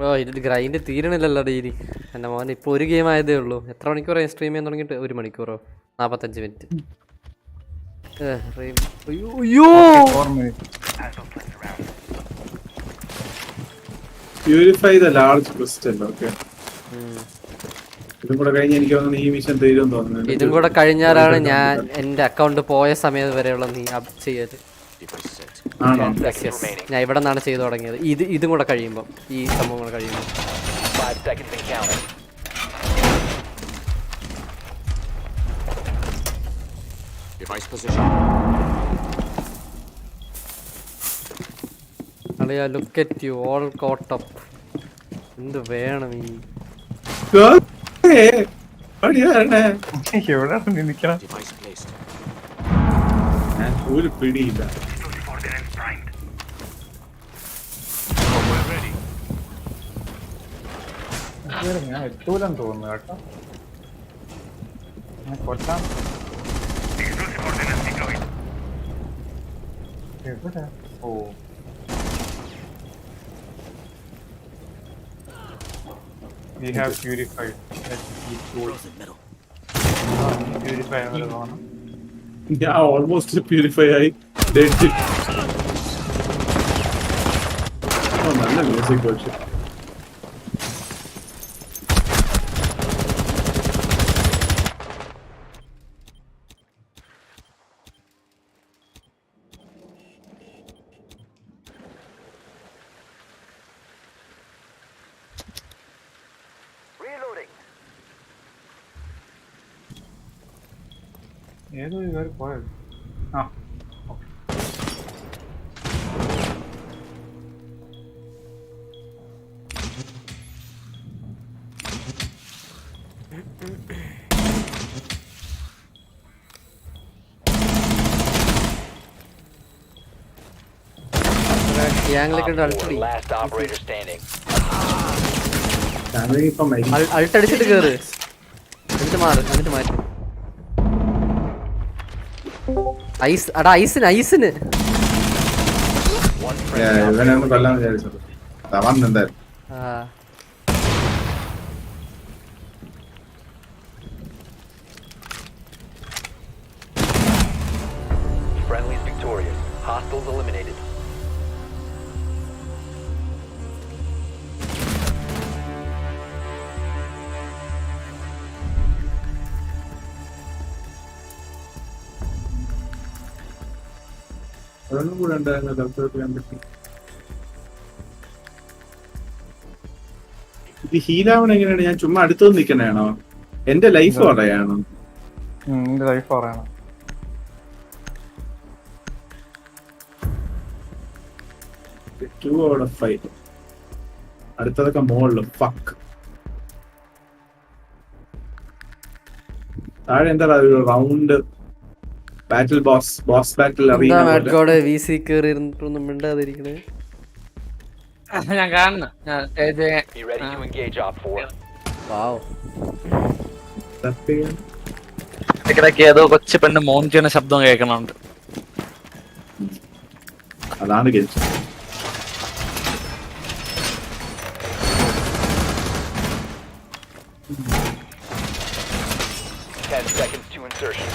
ഓ ഇത് ഗ്രൈൻഡ് തീരണില്ലല്ലോ ഡെയിലി. എൻ്റെ മോൻ ഇപ്പോൾ ഒരു ഗെയിം ആയതേ ഉള്ളൂ. എത്ര മണിക്കൂറായി സ്ട്രീം ചെയ്യാൻ തുടങ്ങിയിട്ട്? 1 മണിക്കൂറോ 45 minute. Purify the large crystal. Okay. ഇതും കൂടെ കഴിഞ്ഞ് എനിക്ക് തോന്നുന്നു ഈ മിഷൻ തീരുമെന്ന് തോന്നുന്നു. ഇതും കൂടെ കഴിഞ്ഞാലാണ് ഞാൻ എൻ്റെ അക്കൗണ്ട് പോയ സമയം വരെയുള്ള നീ അപ്പ് ചെയ്യല്. ആണോ? ഞാൻ ഇവിടെ നിന്നാണ് ചെയ്തു തുടങ്ങിയത്. ഇതും കൂടെ കഴിയുമ്പോൾ, ഈ സംഭവം കൂടെ കഴിയുമ്പോൾ. 5 seconds and counting. Device position. അളിയാ, look at you all got up. എന്ത് വേണം ഈ എവിടെയാണ് നിൽക്കണം? ഒരു പിടിയില്ല. ഞാൻ എത്തൂലെന്ന് തോന്നുന്നു കേട്ടോ. കൊല്ലാൻ എവിടെ? ഓ, we have purified. Purify ആണ്. ഞാൻ ഓൾമോസ്റ്റ് പ്യൂരിഫൈ ആയി. നല്ല മ്യൂസിക് പക്ഷെ. ഏതോ ഇവർ പോയത്. ആ, Last operator standing. അൾട്ടടിച്ചിട്ട് കേറ്, എന്നിട്ട് മാറ്റി. ഐസ് അടാ, ഐസിന് ഇവനെ ഒന്ന് കൊല്ലാന്ന് വിചാരിച്ചത്. അവൻ എന്തായാലും Friendly's victorious. Hostiles eliminated. അതൊന്നും കൂടെ ഉണ്ടായിരുന്നു. ലാപ്ടോപ്പ് ചെയ്യാൻ പറ്റി. ഇത് ഹീലാവൺ എങ്ങനെയാണ്? ഞാൻ ചുമ്മാ അടുത്തൊന്നും നിൽക്കണേണോ? എന്റെ ലൈഫ് പറയാണോ? എന്റെ ലൈഫ് പറയണം. അടുത്തതൊക്കെ മോളില്. ഫക്ക്. താഴെ എന്താ റൗണ്ട് ബാറ്റിൽ ബോസ് ബാറ്റിൽ അറിയാം. വിസി കേറി ഇരുന്നിട്ടൊന്നും മിണ്ടാതിരിക്കണേ. ഞാൻ കാണുന്നു. Be ready to engage Op 4. ഇടയ്ക്കിടയ്ക്ക് ഏതോ കൊച്ചു പെണ്ണ് മോൻ ചെയ്യുന്ന ശബ്ദം കേൾക്കണുണ്ട്. അതാണ് game. Seconds to insertion.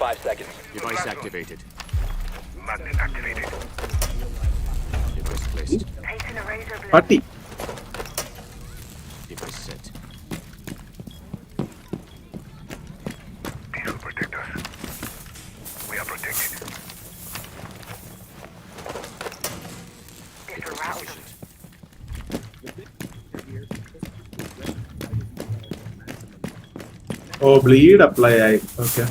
5 seconds. Device activated. Magnet activated. Device placed. Party. Device set. These will protect us. We are protected. Oh, bleed apply. Okay.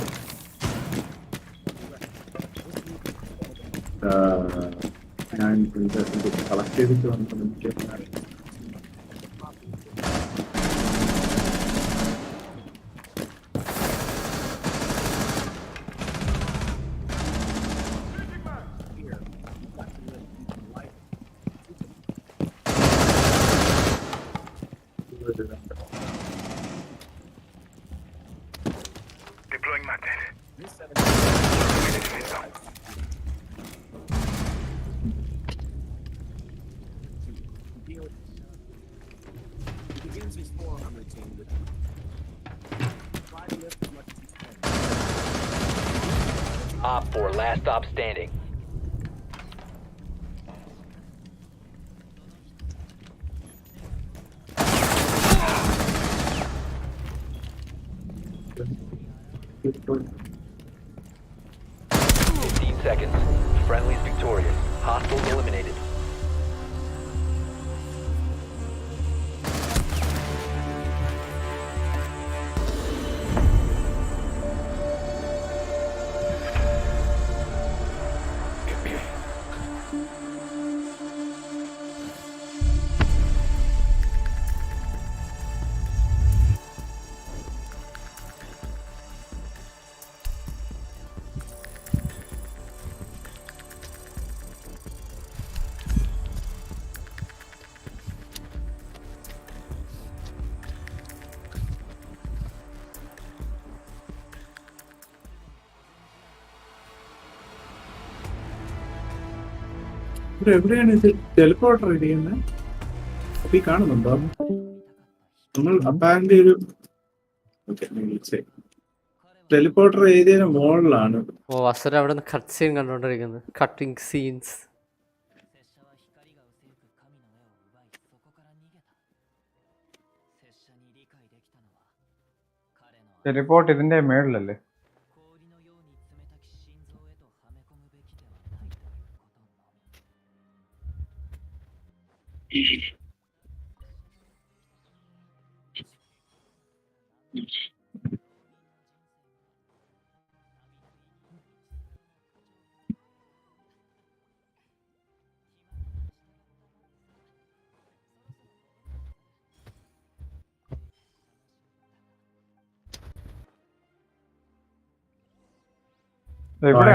ഞാൻ കളക്ട് ചെയ്തിട്ട് വന്നിട്ട് Deploying magnet. Op 4, last stop standing. 15 seconds. Friendly's victorious. Hostiles eliminated. ഇവിടെ എവിടെയാണ് ഇത് teleporter ഇരിക്കുന്നത്? അപ്പൊ ഈ കാണുന്നുണ്ടോ നമ്മൾ? അപ്പാരന്റ് ഒരു ടെലിപ്പോർട്ടർ ഏരിയയുടെ മുകളിലാണ്. ഓ അസുര അവിടെ നിന്ന് കട്ട് സീൻ കണ്ടോണ്ടിരിക്കുന്നത്. Cutting scenes. ടെലിപ്പോർട്ട് ഇതിന്റെ മേളിലല്ലേ?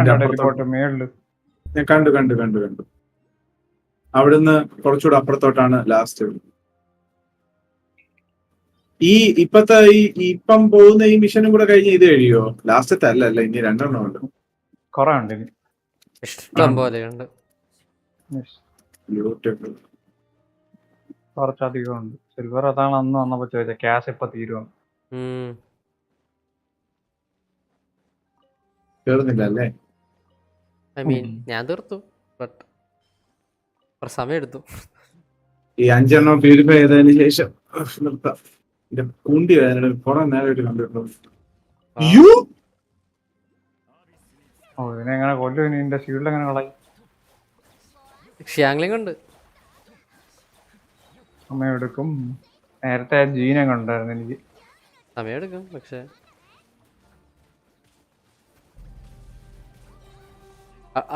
ടെലിപ്പോർട്ട് മേളില് ഞാൻ കണ്ടു. അവിടുന്ന് കുറച്ചുകൂടെ അപ്പുറത്തോട്ടാണ് ലാസ്റ്റ്. ഈ ഇപ്പത്തെ ഇപ്പം പോകുന്ന ഈ മിഷനും കൂടെ കഴിഞ്ഞ് ഇത് കഴിയോ? ലാസ്റ്റത്തെ അല്ല, ഇനി 2 എണ്ണം ഉണ്ട്. കൊറേ ഉണ്ട് ഇനി, ഇഷ്ടം പോലെയുണ്ട്. കുറച്ചധികം ഉണ്ട്. സിൽവർ അതാണ് അന്ന് വന്നപ്പോ ചോദിച്ച ക്യാഷ് ഇപ്പൊ തീരുവാണ്. തീർന്നില്ല അല്ലേ? ഐ മീൻ ഞാൻ തീർത്തു, ബട്ട് സമയം എടുത്തു. ഈ 5 എണ്ണം പ്യൂരിഫൈ ചെയ്തതിന് ശേഷം നിർത്താം. കൂണ്ടി വേദന കുറെ നേരമായിട്ട് കണ്ടിട്ടുണ്ടോ? ഓ ഇതിനെ എങ്ങനെ കൊല്ലും? ഇനി എന്റെ ഷീൽഡ് എങ്ങനെ കളയും? ഷ്യാങ്ലിംഗ് ഉണ്ട്. സമയമെടുക്കും. നേരത്തെ ജീനെ കണ്ടായിരുന്നു എനിക്ക്. സമയമെടുക്കും പക്ഷെ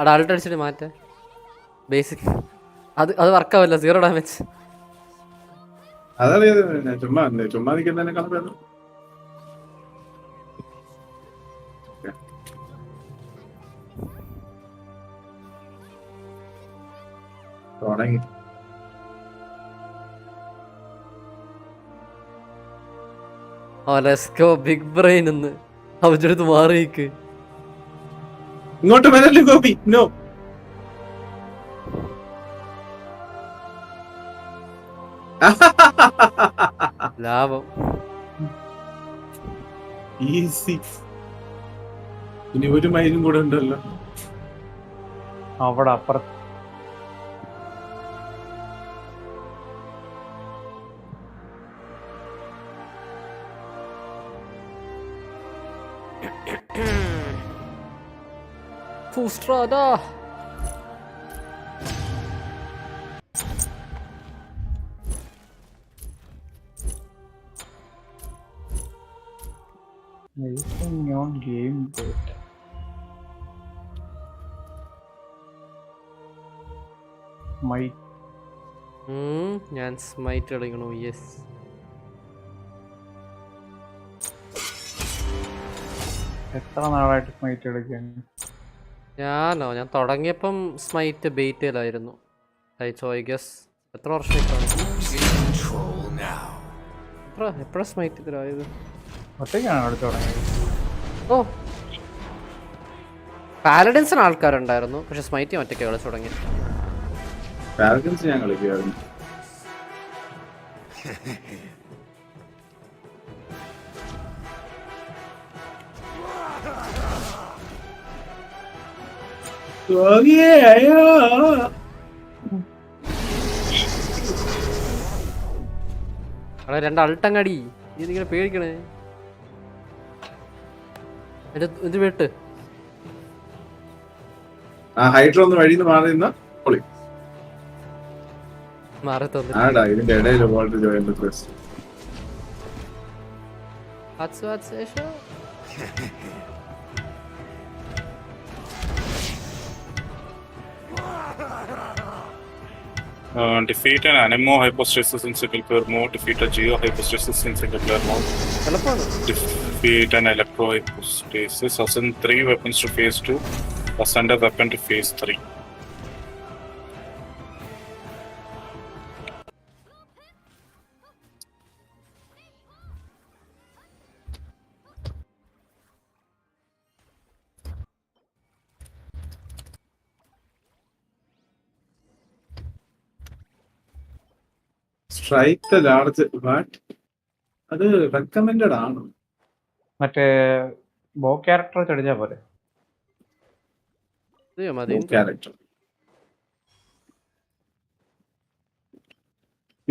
അഡാൾട്ട് അടിച്ചിട്ട് മാറ്റാൻ ബേസിക് അത് വർക്കാവില്ല. 0 ഡാമേജ്. അതറിയാതെ ചുമ്മാ നിൽക്കുന്നതിനെ കണക്കാണ്. തുടങ്ങി. ബിഗ് ബ്രെയിൻ എന്ന് അവരുടെ അടുത്ത് മാറിയിക്ക്. ഇങ്ങോട്ട് വരല്ലേ ഗോപി? നോ. ലാഭം ഈസി. ഇനി ഒരു മൈലും കൂടെ ഉണ്ടല്ലോ അവിടെ അപ്പുറത്ത്. Fustrada. Anything on game data. Might. ഞാൻ സ്മൈറ്റ് കളിക്കണു. യെസ്. എത്ര നാളായിട്ട് സ്മൈറ്റ് കളിക്കാണ്? ഞാൻ തുടങ്ങിയപ്പം സ്മൈറ്റ് ബെയ്റ്റിലായിരുന്നു. എത്ര വർഷം എപ്പോഴാ സ്മൈറ്റ് ഇതിലായത്? ഒറ്റയ്ക്കാണ് കളിച്ചു തുടങ്ങിയത്. ഓ പാലഡിൻസിന് ആൾക്കാരുണ്ടായിരുന്നു, പക്ഷെ സ്മൈറ്റ് ഒറ്റയ്ക്ക് കളിച്ചു തുടങ്ങി. ഞാൻ കളിക്കുമായിരുന്നു. അവിടെ 2 അൾട്ടങ്ങടി. ഇതിങ്ങനെ പേടിക്കണേ. ഇത് വിട്ട് ആ ഹൈഡ്രോ ഒന്ന് വഴിയിൽ നിന്ന് മാറി നിന്നാ പൊളി. മാറി തോന്നി. ആടാ ഇതിന്റെ ഇടയിൽ volt join request. Defeat an anemo hypostasis in single player mode. Defeat a geo hypostasis in single player mode. Defeat an electro hypostasis. Ascend 3 weapons to phase 2. Ascend a weapon to phase 3. Strike the large what അത് recommended ആണ്. മറ്റേ ബോ character ചടിച്ചാ പോലെ character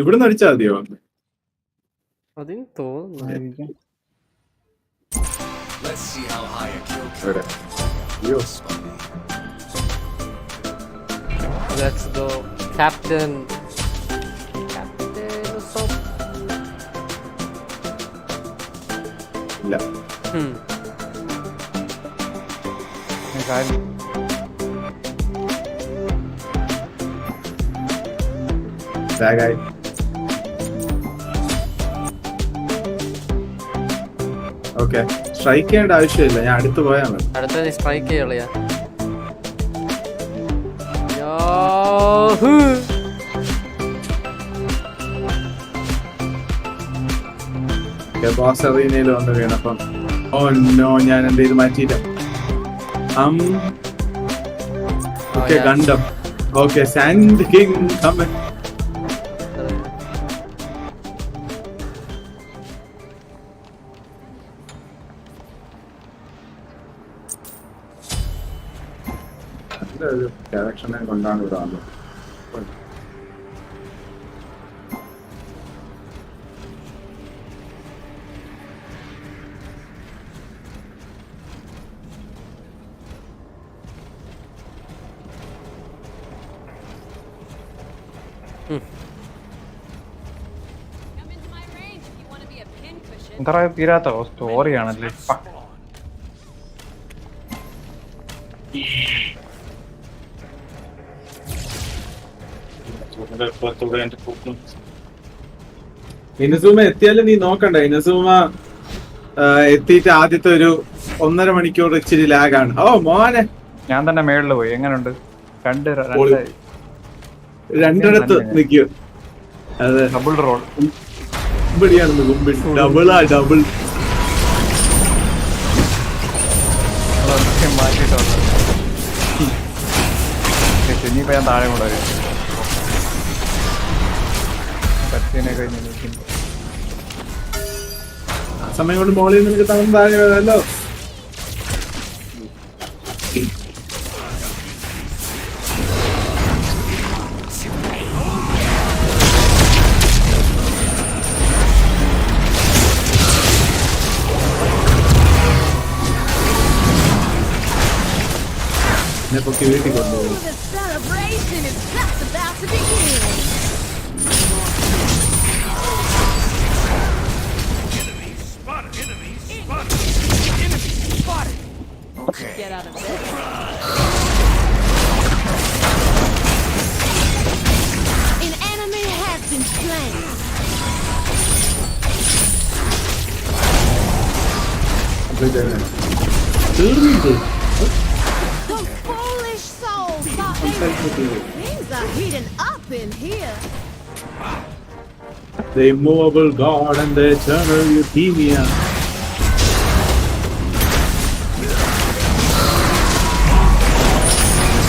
ഇവിടുന്ന് അടിച്ചാൽ മതിയോ? അതിന് തോന്നുന്നു. Let's go, Captain. ഇല്ല. ഓക്കെ സ്ട്രൈക്ക് ചെയ്യേണ്ട ആവശ്യമില്ല, ഞാൻ അടുത്ത് പോയാൽ മതി. അടുത്ത സ്ട്രൈക്ക് ചെയ്യളിയാ. ബോസ് അറീനയിൽ വന്ന് വീണപ്പം ഓ നോ ഞാൻ എന്റെ ഇത് മാറ്റിയില്ല. ഓക്കെ കണ്ടം. ഓക്കെ സാൻഡ് കിങ് കമൻ. ക്യാരക്ടറിനെ കൊണ്ടാണ് ഇവിടെ വന്നത്. എന്താ തീരാത്ത സ്റ്റോറിയാണല്ലേ. ഇനസൂമ എത്തിയാലും നീ നോക്കണ്ട. ഇനസൂമ എത്തിയിട്ട് ആദ്യത്തെ ഒരു 1.5 മണിക്കൂർ ഇച്ചിരി ലാഗാണ്. ഓ മോനെ ഞാൻ തന്നെ മേളിൽ പോയി. എങ്ങനെയുണ്ട്? രണ്ടിടത്ത് നിൽക്കും. അതെ ഡബിൾ റോൾ ഇവിടെയാണ് ഡബിളാ ഡബിൾ മാറ്റിയിട്ടുണ്ട്. ഇനിയിപ്പോ ഞാൻ താഴെ കൊണ്ടുവരും. കത്തിനെ കഴിഞ്ഞ് നിൽക്കുന്നു. ആ സമയം കൊണ്ട് മോളിൽ നിനക്ക് തവണ താഴെ വരാമല്ലോ. പൊക്കി വീട്ടിൽ കൊണ്ടുപോകും. Get out of there. An enemy has been slain. Those foolish souls thought things are heating up in here. The immovable god and the eternal leukemia.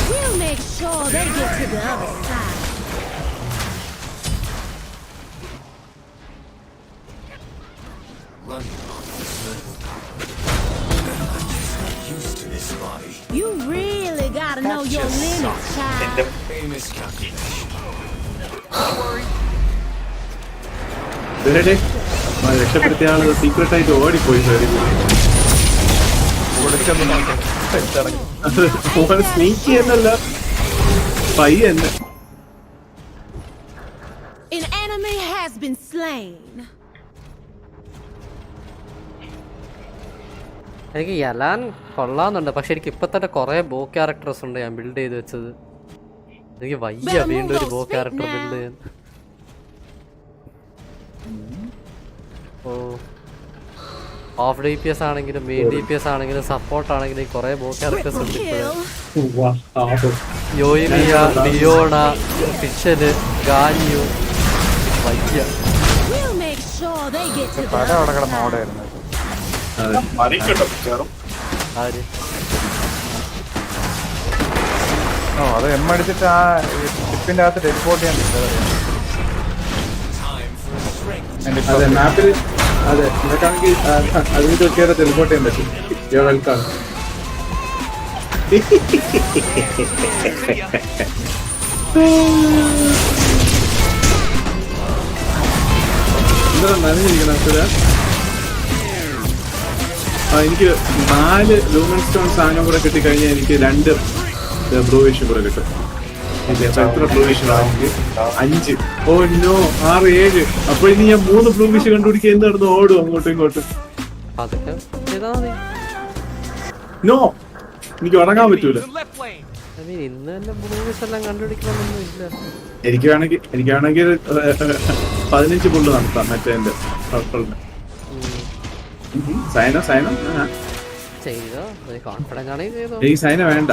We'll make sure they get to the other side. Used to this body. You really gotta know your limits, child. Famous calculation. രക്ഷപ്പെടുത്തിയ ആള് secret ആയിട്ട് ഓടിപ്പോയി. Sneaky എന്നല്ല പയ്യല്ല. An enemy has been slain. എനിക്ക് യലാൻ കൊള്ളാന്നുണ്ട്, പക്ഷെ എനിക്ക് ഇപ്പൊ തന്നെ കുറെ ബോ ക്യാരക്ടേഴ്സ് ഉണ്ട് ഞാൻ ബിൽഡ് ചെയ്ത് വെച്ചത്. എനിക്ക് വയ്യ വീണ്ടും ഒരു ബോ ക്യാരക്ടർ ബിൽഡ് ചെയ്യാൻ. ഓ ഹാഫ് DPS ആണെങ്കിലും മെയിൻ DPS ആണെങ്കിലും സപ്പോർട്ട് ആണെങ്കിലും കുറെ ബോ ക്യാരക്ടേഴ്സ് ഉണ്ട് ഇപ്പോഴും. യോയിമിയ, ഡിയോണ, ഫിഷല്, ഗാനിയോ. വയ്യ പല അവിടെ കിടന്ന് ഓടായിരുന്നു. ഓ അത് അടിച്ചിട്ട് ആ ഷിപ്പിന്റെ അകത്ത് ടെലിപ്പോർട്ട് ചെയ്യാൻ പറ്റും. അതെ മാപ്പിൽ അതെ നിനക്കാണെങ്കിൽ അതിന് നോക്കിയാൽ ടെലിപ്പോർട്ട് ചെയ്യാൻ പറ്റും. വെൽക്കം. എന്താ നനഞ്ഞിരിക്കണം? എനിക്ക് 4 ലൂമൻ സ്റ്റോൺ സാധനം കൂടെ കിട്ടിക്കഴിഞ്ഞാൽ എനിക്ക് 2 ബ്ലൂവിഷും കൂടെ കിട്ടും. എത്ര ബ്ലൂവിഷ് ആണെങ്കിൽ 5. Oh no 6, 7. അപ്പൊ ഇനി ഞാൻ 3 ബ്ലൂവിഷ് കണ്ടുപിടിക്കുക എന്ത് നടന്നു ഓടും അങ്ങോട്ടും ഇങ്ങോട്ടും. നോ എനിക്ക് ഉറങ്ങാൻ പറ്റൂല. എനിക്ക് വേണമെങ്കിൽ 15 പുള്ള് നടത്താം മറ്റേ സൈന ഈ സൈന വേണ്ട.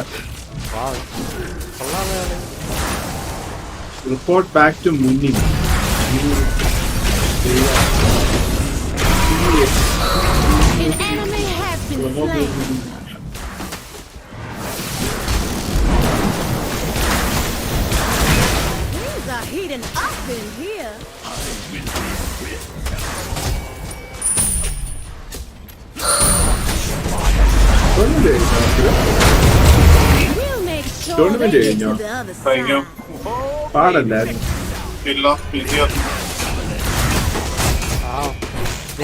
റിപ്പോർട്ട് ബാക്ക് ടു മുന്നി. Heating up in here. Tournament കഴിഞ്ഞോ? പാടല്ലായിരുന്നു.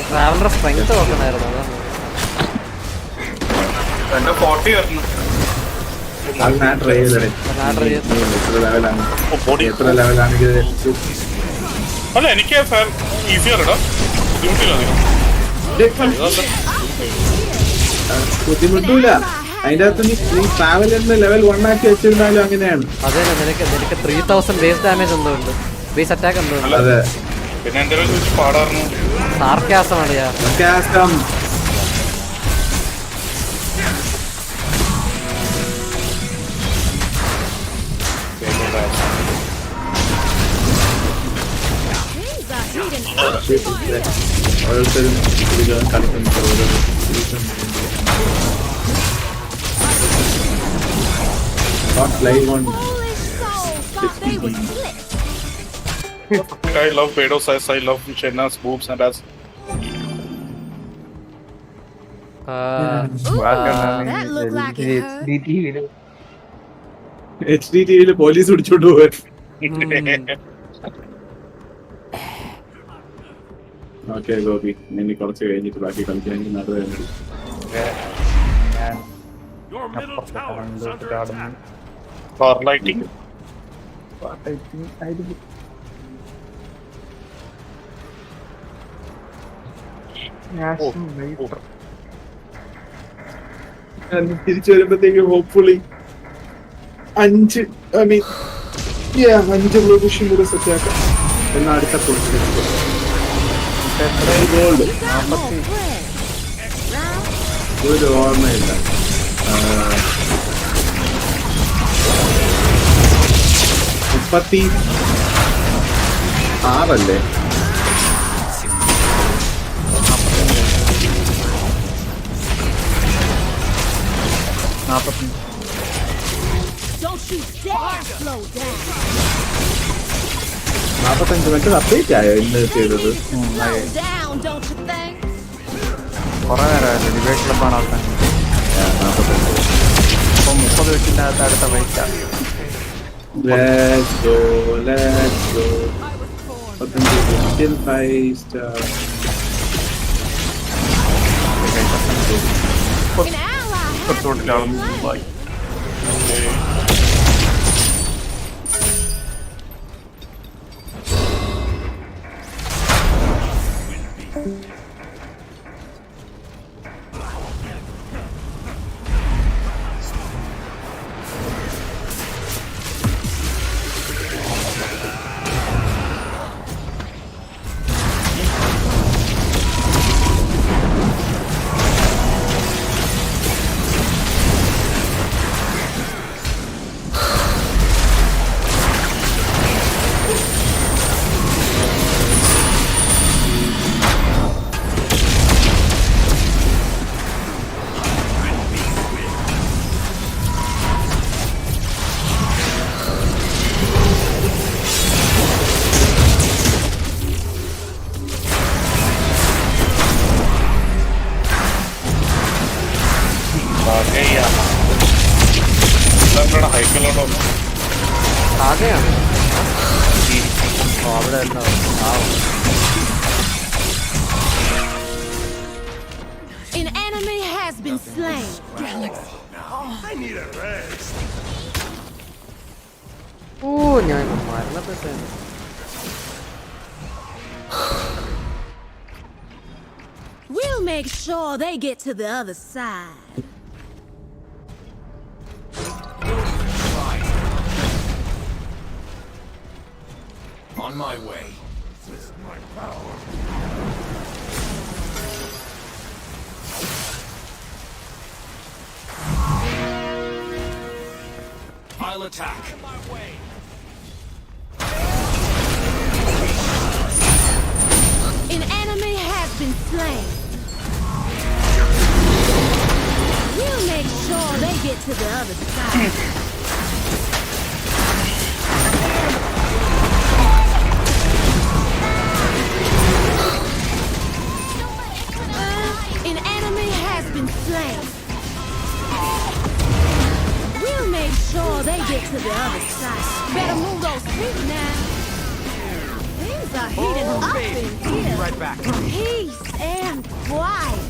ട്രാവലർ സ്ട്രെങ്ത് നോക്കണായിരുന്നു. എത്ര ലെവലാണെങ്കിൽ അല്ല എനിക്ക് ഈസിയറാ ബുദ്ധിമുട്ടില്ല. അതിന്റെ അകത്ത് നീ ട്രാവലറിന്റെ ലെവൽ 1 ആക്കി വെച്ചിരുന്നാലും അങ്ങനെയാണ്. അതെ നിനക്ക് 3000 ബേസ് ഡാമേജ് എന്തോ ഉണ്ട്, ബേസ് അറ്റാക്ക് എന്തോ ഉണ്ട്. അതെ പിന്നെ എന്തെങ്കിലും പാടാറുന്നു. സാർക്കാസമാണ് സാർക്കാസം. ഓരോരുത്തരും കളിക്കുന്നു. Not live on 60. I love Bedo's eyes, I love Shenna's boobs and ass. HDTV police പിടിച്ചോണ്ട് പോവാൻ. ഓക്കെ ഗോപി, ഇനി കുറച്ച് കഴിഞ്ഞിട്ട് ബാക്കി കളിക്കാൻ നടന്നു. തിരിച്ചു വരുമ്പോഴത്തേക്ക് ഹോപ്പ്ഫുള്ളി 5 ബ്ലൂഫിഷും കൂടെ സെറ്റ് ആക്കാം. എന്നാ അടുത്ത ഗോൾഡ് ഒരു ഓർമ്മയില്ല. 36 45 മറ്റത് അപ്ഡേറ്റ് ആയോ ഇന്ന് ചെയ്തത്? കുറെ നേരമായിരുന്നു ഡിബേറ്റ് ക്ലബാണ് അവസാനം. 45 ഇപ്പം 30 മിനിറ്റിൻ്റെ അകത്ത് അടുത്ത ഫൈറ്റാണ്. Let's go. 5 star. എപ്പിസോഡിലാണ് ബൈ. ഹൈക്കലോട്ടോ ആകെയാണ് അവിടെ എന്താ An enemy has been slain. I need a rest. ഓ ഞാൻ മരണപ്പെട്ടു. We'll make sure they get to the other side. On my way. This is my power. I'll attack. On my way. An enemy has been slain. We'll make sure they get to the other side. An enemy has been slain. We'll make sure they get to the other side. Better move those feet now. Things are heating up in here. Right back. Peace and quiet.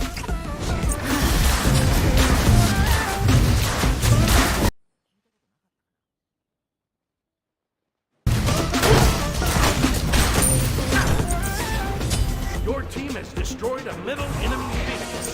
Your team has destroyed a middle enemy base.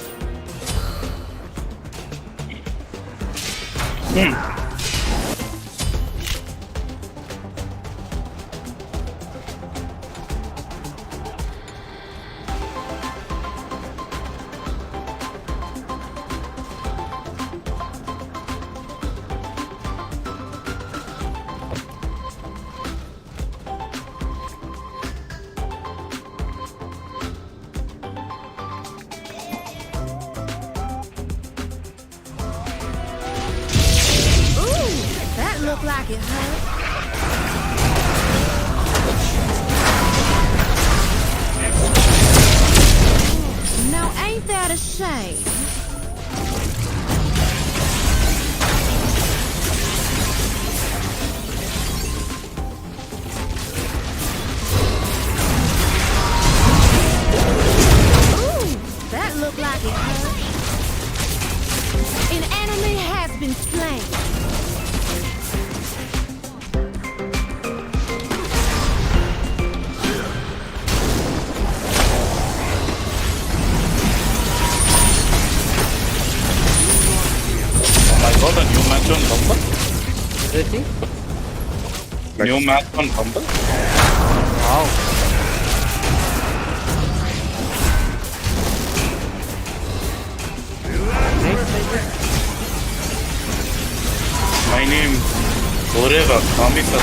That looked like it hurt. Now ain't that a shame? Ooh, that looked like it hurt. An enemy has been slain. I got a new match on Bumble. Ready? New match on Bumble. Wow. My name Oreva Kamisa.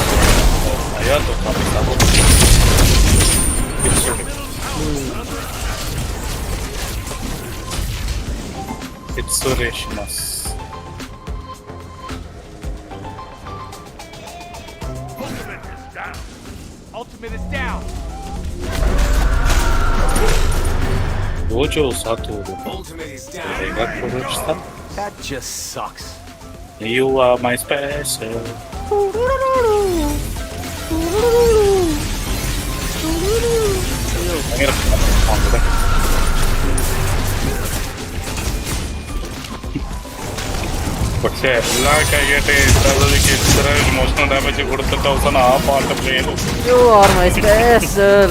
Ayato Kamisa. It's okay. It's Sureshimas. Ultimate is down. Ultimate is down. Dojo Satoru. Ultimate is down. That just sucks. You are my special. പക്ഷെ എല്ലാ കഴിയട്ടെ ഇത്രയ്ക്ക് ഇത്ര emotional damage കൊടുത്തിട്ട് അവസാനം ആ പാട്ട് play ചെയ്തു. You are my special.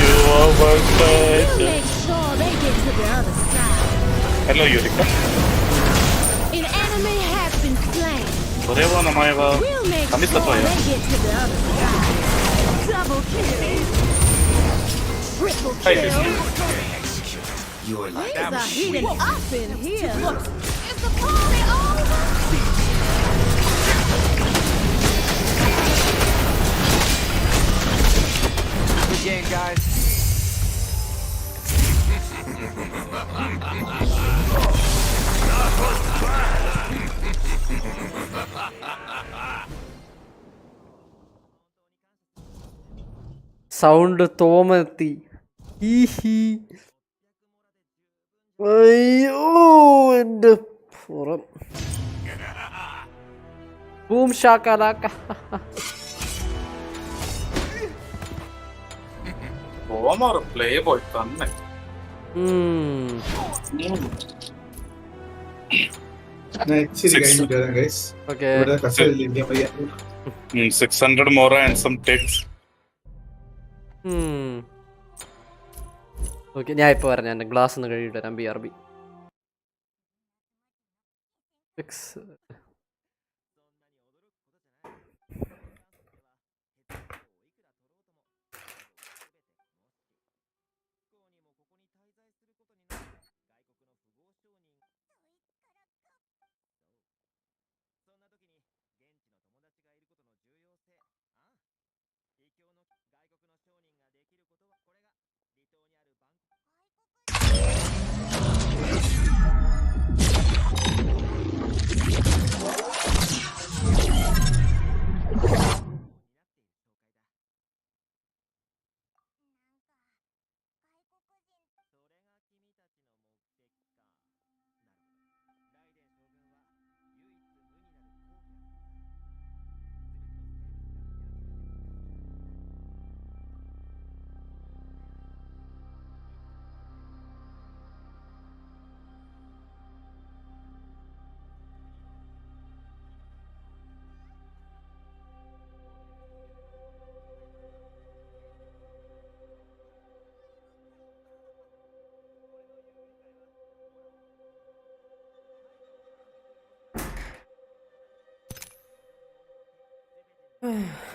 You are my special. Make sure they get to the other side. Hello, Yurika. An enemy has been slain. Whatever, Namaeva. We'll make sure they get to the other side. Double kill. Triple kill. You are like Things are heating up in here. Is the party over? Good game, guys. Sound തോമത്തി. അയ്യോ എന്റെ പുറം. Boom shakalaka. ഓമർ playboy തന്നെ. ഇച്ചിരി കഴിഞ്ഞിട്ട് വരാം guys. Okay. ഇവിടെ കസേരയിലിരിക്കാൻ വയ്യ. 600 more and some text. Okay, ഞാൻ ഇപ്പോൾ വരാം. ഞാൻ ഗ്ലാസ് ഒന്ന് കഴുകിയിട്ട് വരാം. BRB 6.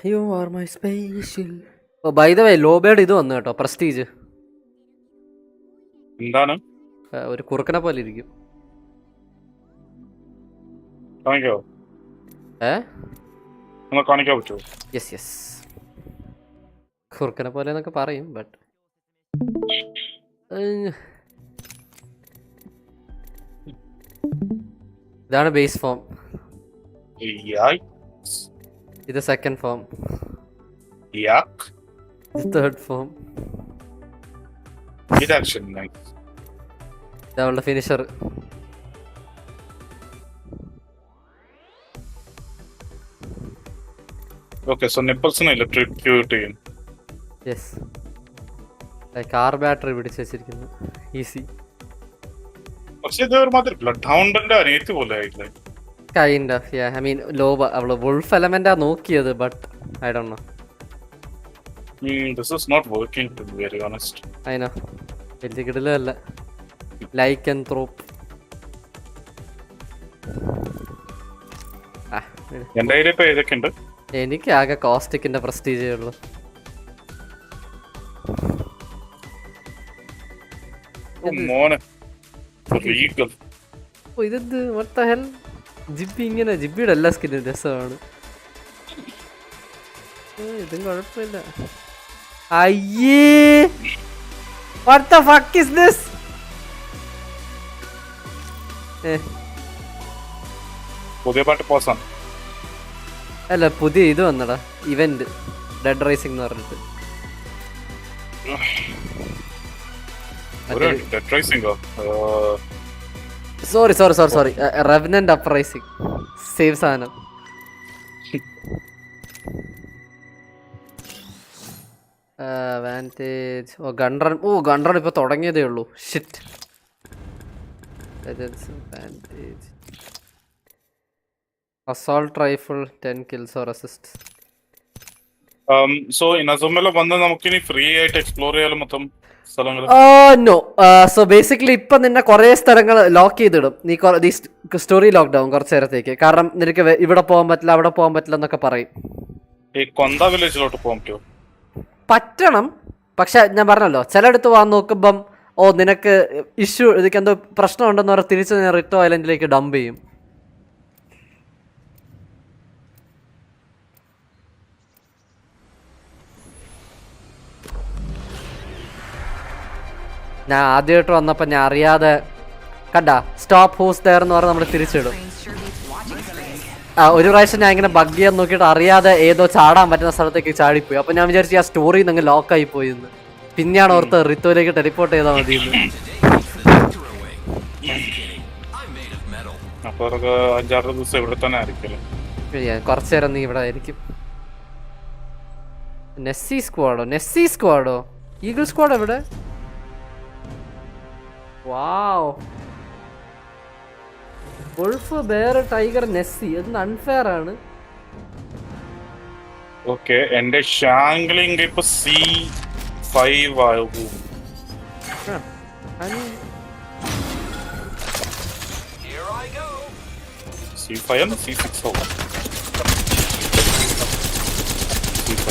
You are my special. Oh, by the way, low bed ഇത് വന്നു കേട്ടോ, പ്രസ്റ്റീജ്. എന്താണ്? ഒരു കുറുക്കനെ പോലെ ഇരിക്കും. കാണിക്കോ? ഒന്ന് കാണിക്കാൻ പറ്റുമോ? യെസ് യെസ്, കുറുക്കനെ പോലെ എന്നൊക്കെ പറയും, ബട്ട് ഇതാണ് ബേസ് ഫോം. ഇത് സെക്കൻഡ് ഫോം. ഇത് തേർഡ് ഫോം. ഇതവളുടെ ഫിനിഷർ. Okay, so nipples-നെ electrocute ചെയ്യും. Yes. കാർ ബാറ്ററി പിടിച്ച് വെച്ചിരിക്കുന്നു. ഈസി. പക്ഷേ ഇത് ഒരുമാതിരി ബ്ലഡ് ഹൗണ്ടിന്റെ അനിയത്തി പോലെ ആയില്ലേ? Kind of, yeah. I mean, അവള് വുൾഫ് എലമെന്റാ നോക്കിയത്, but I don't know. This is not working, to be very honest. I know. വലിയ കിടിലല്ല. Like and ത്രോപ്പ്. എന്റെ കയ്യിൽ ഇപ്പൊ ഏതൊക്കെ ഉണ്ട്? എനിക്ക് ആകെ കോസ്റ്റിക്കിന്റെ പ്രസ്റ്റീജേ ഉള്ളു. മോനെ ഇതെന്ത് what the hell? ജിബി ഇങ്ങനെ, ജിബിയുടെ എല്ലാ സ്കിന്നും രസമാണ്. ഇതും കുഴപ്പമില്ല. അയ്യേ, what the fuck is this? പുതിയ പാട്ട് പോസാണ്. അല്ല, പുതിയ ഇത് വന്നടാ, ഇവന്റ് ഡെഡ് റൈസിംഗ് എന്ന് പറഞ്ഞിട്ട്. Sorry revenant uprising. സേവ് സാധനം. വാൻറ്റേജ്. ഗൺറൺ ഇപ്പൊ തുടങ്ങിയതേ ഉള്ളൂ. Shit. Legends and bandage. Assault rifle, 10 kills or assists. So in Azumela വന്ന് നമുക്കിനി ഫ്രീ ആയിട്ട് എക്സ്പ്ലോർ ചെയ്യാലോ മൊത്തം സ്ഥലങ്ങൾ. No. So basically ഇപ്പം നിന്നെ കുറേ സ്ഥലങ്ങൾ ലോക്ക് ചെയ്തിടും. നീ സ്റ്റോറി ലോക്ക്ഡൗൺ കുറച്ച് നേരത്തേക്ക്. കാരണം നിനക്ക് ഇവിടെ പോകാൻ പറ്റില്ല, അവിടെ പോകാൻ പറ്റില്ല എന്നൊക്കെ പറയും. ഈ കൊന്ത വില്ലേജിലോട്ട് പോകാൻ പറ്റുമോ? പറ്റണം. പക്ഷെ ഞാൻ പറഞ്ഞല്ലോ, ചിലയിടത്ത് പോകാൻ നോക്കുമ്പം നിനക്ക് ഇഷ്യൂ ഇതൊക്കെ എന്തോ പ്രശ്നമുണ്ടെന്ന് പറഞ്ഞാൽ തിരിച്ച് ഞാൻ റിട്ടോ ഐലൻഡിലേക്ക് ഡംപ് ചെയ്യും. ഞാൻ ആദ്യമായിട്ട് വന്നപ്പോൾ ഞാൻ അറിയാതെ കണ്ട സ്റ്റോപ്പ് ഹൂസ് ദെയർ എന്ന് പറഞ്ഞ് നമ്മൾ തിരിച്ചിടും. ഒരു പ്രാവശ്യം ഞാൻ ഇങ്ങനെ ബഗ് ചെയ്യാൻ നോക്കിയിട്ട് അറിയാതെ ഏതോ ചാടാൻ പറ്റുന്ന സ്ഥലത്തേക്ക് ചാടിപ്പോയി. അപ്പോൾ ഞാൻ വിചാരിച്ചു ആ സ്റ്റോറിയിൽ നിന്ന് ലോക്കായി പോയിന്ന്. പിന്നെയാണ് ഓർത്ത് റിത്തോയിലേക്ക് ടെലിപ്പോർട്ട് ചെയ്താൽ മതിയെന്ന്. കുറച്ചു നേരം നീ ഇവിടെ ആയിരിക്കും. നെസ്സി സ്ക്വാഡോ ഈഗിൾ സ്ക്വാഡ് എവിടെ? വാവ്, വുൾഫ്, ബെയർ, ടൈഗർ, നെസ്സി. ഇത് അൺഫെയർ ആണ്. ഓക്കെ, എന്റെ ഷാംഗ്ലിംഗ് ഇപ്പൊ C5 ആകും. C5 ആണ് C6 ആവും. C5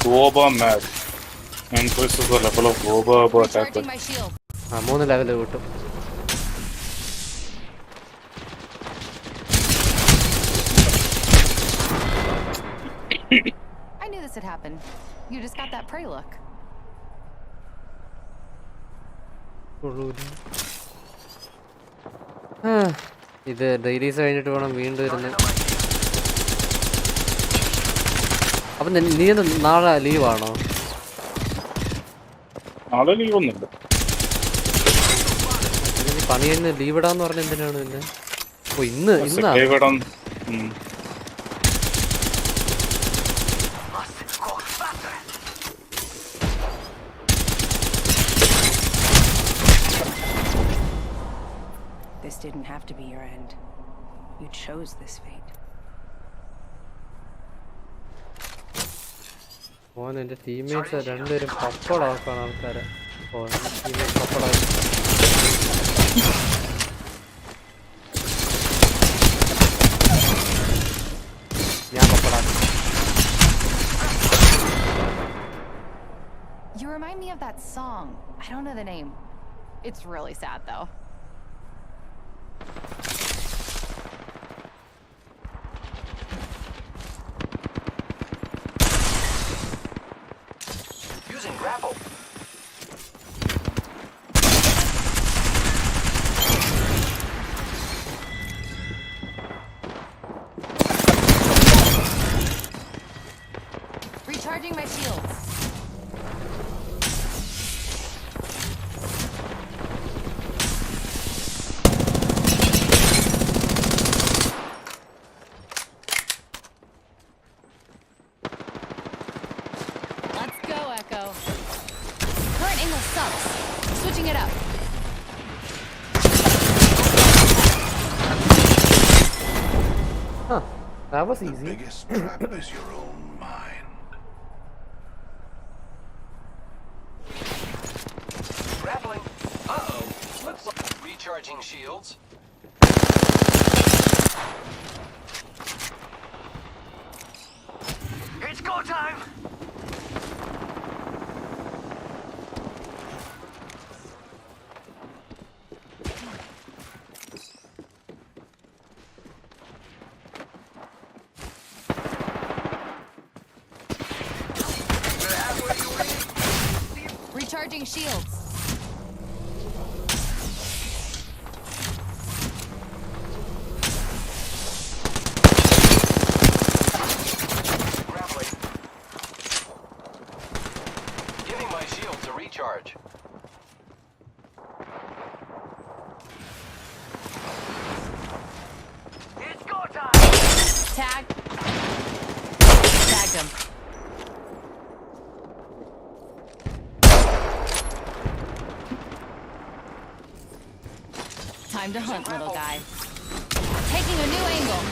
Goba mad increases the level of Goba attack. 3 level കിട്ടും. I knew this would happen. You just got that prey look. ഇത് റിലീസ് കഴിഞ്ഞിട്ട് വേണം വീണ്ടും ഇരുന്ന്. അപ്പം നീ നാളെ ലീവാണോ? നാളെ ലീവ് ഒന്നുമില്ല. പണി കഴിഞ്ഞ് ലീവ് ഇടാന്ന് പറഞ്ഞ എന്തിനാണ് പിന്നെ? ഇന്ന് This didn't have to be your end. You chose this fate. എന്റെ ടീംമേറ്റ്സ് രണ്ടുപേരും പപ്പടാക്കാണ് ആൾക്കാരെ. പപ്പടാക്കി ഞാൻ പപ്പടാക്കി. You remind me of that song. I don't know the name. It's really sad though. Using grapple. Recharging my shields. Let's go, Echo. Current angle sucks. Switching it up. Huh, that was easy. The biggest trap is your own mind. Grappling. Uh-oh. Looks like recharging shields. It's go time. Recharging shields. Grappling. Giving my shields a recharge. It's go time. Tag. Tagged him. Time to hunt, little guy. Taking a new angle.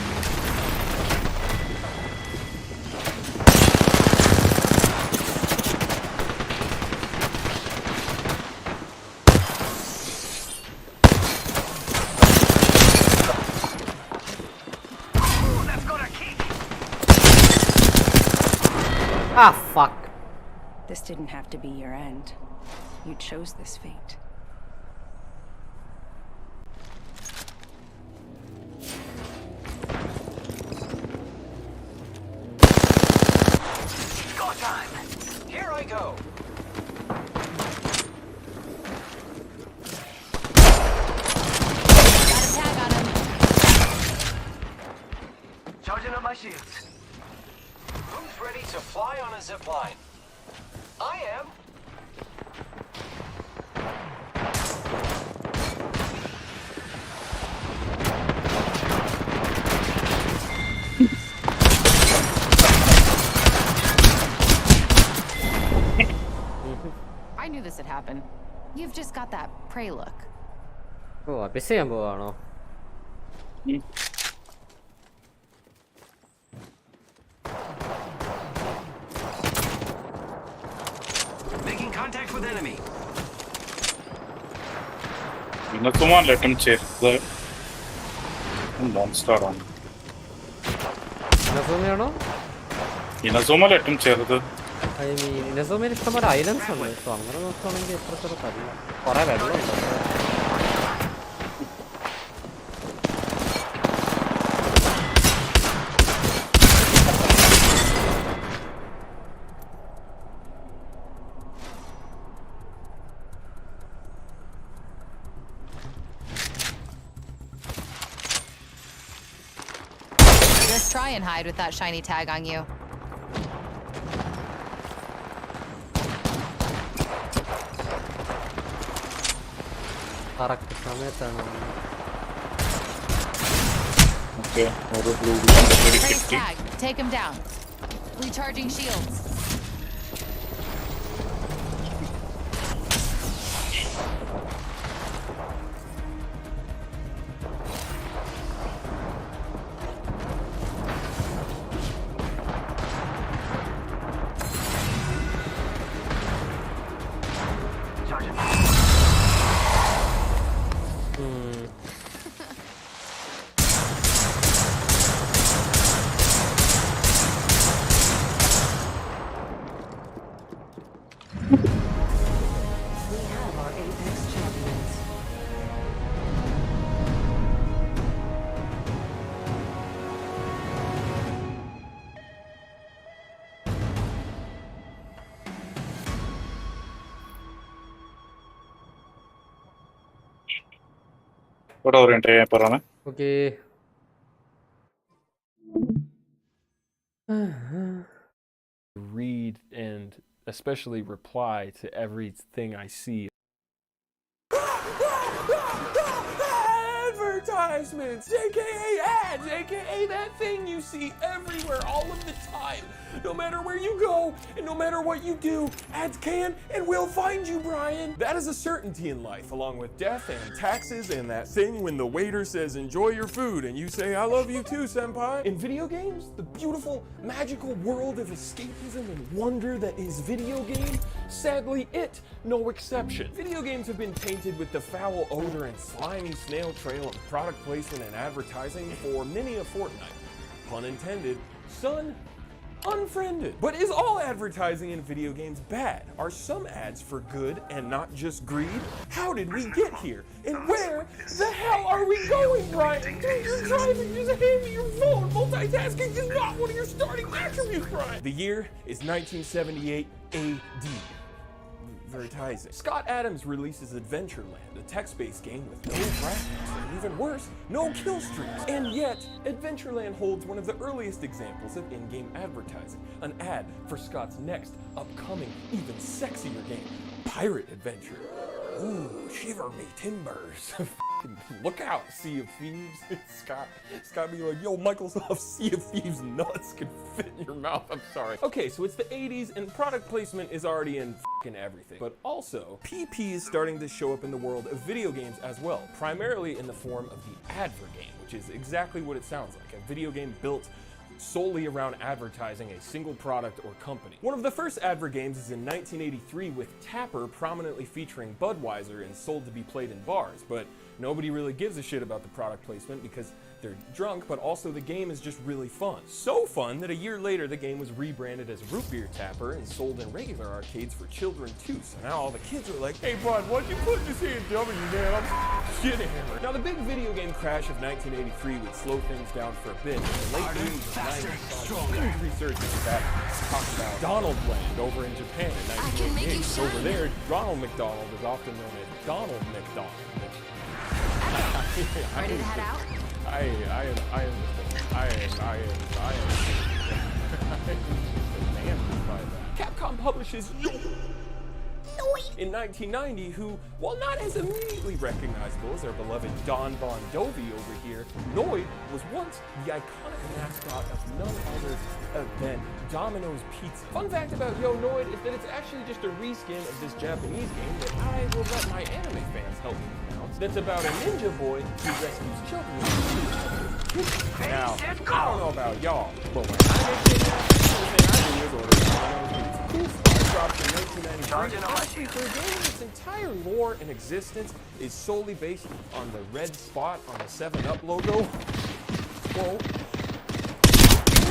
Ah, fuck. This didn't have to be your end. You chose this fate. Go time! Here I go! Got a tag on him. Charging up my shields. Who's ready to fly on a zip line? I am. I knew this would happen. You've just got that prey look. ഓ അപ്പിസ് ചെയ്യാൻ പോവാണോ? Making contact with enemy. Inazuma let him chase the monster on. ഇനസോമയാണോ? Inazuma let him chase the. I mean ഇനസോമയിൽ ഇഷ്ടംപോലെ islands ഉണ്ട്. So അങ്ങനെ നോക്കുകയാണെങ്കിൽ എത്ര ചെറുതല്ല. കുറെ വെള്ളമുണ്ട്. Just try and hide with that shiny tag on you. Correct സമയത്താണ്. Okay, Praise tag. Take him down. Recharging shields. We have our Apex champions. what orientation parana? Okay. Read and especially reply to everything I see. Advertisements, aka ads, aka that thing you see everywhere all of the time. No matter where you go and no matter what you do, ads can and will find you, Brian. That is a certainty in life, along with death and taxes and that thing when the waiter says enjoy your food and you say I love you too, senpai. In video games, the beautiful, magical world of escapism and wonder that is video game, sadly it no exception. Video games have been tainted with the foul odor and slimy snail trail of product placement and advertising for many a fortnight. Pun intended, son, unfriended. But is all advertising in video games bad? Are some ads for good and not just greed? How did we get here? And where the hell are we going, Brian? Dude, you're driving, just hand me your phone. Multitasking is not one of your starting attributes, Brian. The year is 1978 AD. Advertising. Scott Adams releases Adventureland, a text-based game with no graphics, and even worse, no kill streaks. And yet, Adventureland holds one of the earliest examples of in-game advertising, an ad for Scott's next, upcoming, even sexier game, Pirate Adventure. Ooh, shiver me timbers. Look out, Sea of Thieves. It's got me like, yo, Microsoft Sea of Thieves nuts can fit in your mouth. I'm sorry. Okay, so it's the 80s and product placement is already in everything. But also, PP is starting to show up in the world of video games as well, primarily in the form of the advert game, which is exactly what it sounds like, a video game built solely around advertising a single product or company. One of the first advert games is in 1983 with Tapper prominently featuring Budweiser and sold to be played in bars, but nobody really gives a shit about the product placement because they're drunk, but also the game is just really fun. So fun that a year later the game was rebranded as Root Beer Tapper and sold in regular arcades for children too. So now all the kids are like, hey bud, why'd you put this here, W, man? I'm shit hammered. Now the big video game crash of 1983 would slow things down for a bit. In the late 80s and 90s, huge resurgence that talked about Donald Land over in Japan in 1988. Over there, Ronald McDonald is often known as Donald McDonald. Ready to head out? I am enamored by that. Capcom publishes Noid in 1990, who, while not as immediately recognizable as our beloved Don Bon Jovi over here, Noid was once the iconic mascot of none other than Domino's Pizza. Fun fact about Yo Noid is that it's actually just a reskin of this Japanese game that I will let my anime fans help me pronounce. That's about a ninja boy who rescues children. Now, I don't know about y'all, but when I make it now, the thing I do is order Domino's Pizza. Dropped in 1993. Actually, for a game its entire lore and existence is solely based on the red spot on the 7-Up logo. Whoa.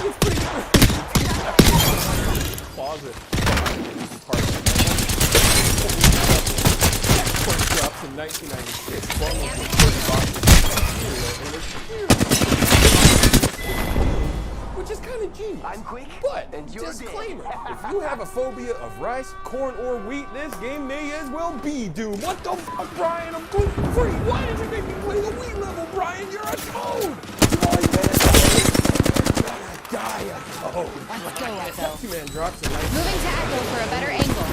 It's pretty good. Closet. Drops in 1996. Which is kind of genius. I'm quick, but disclaimer, if you have a phobia of rice, corn, or wheat, this game may as well be doomed. What the fuck, Brian? I'm gluten-free. Why did you make me play the wheat level, Brian? You're a toad. Die a toad. Let's go, Echo. Pepsi-Man drops in Moving to Echo for a better angle.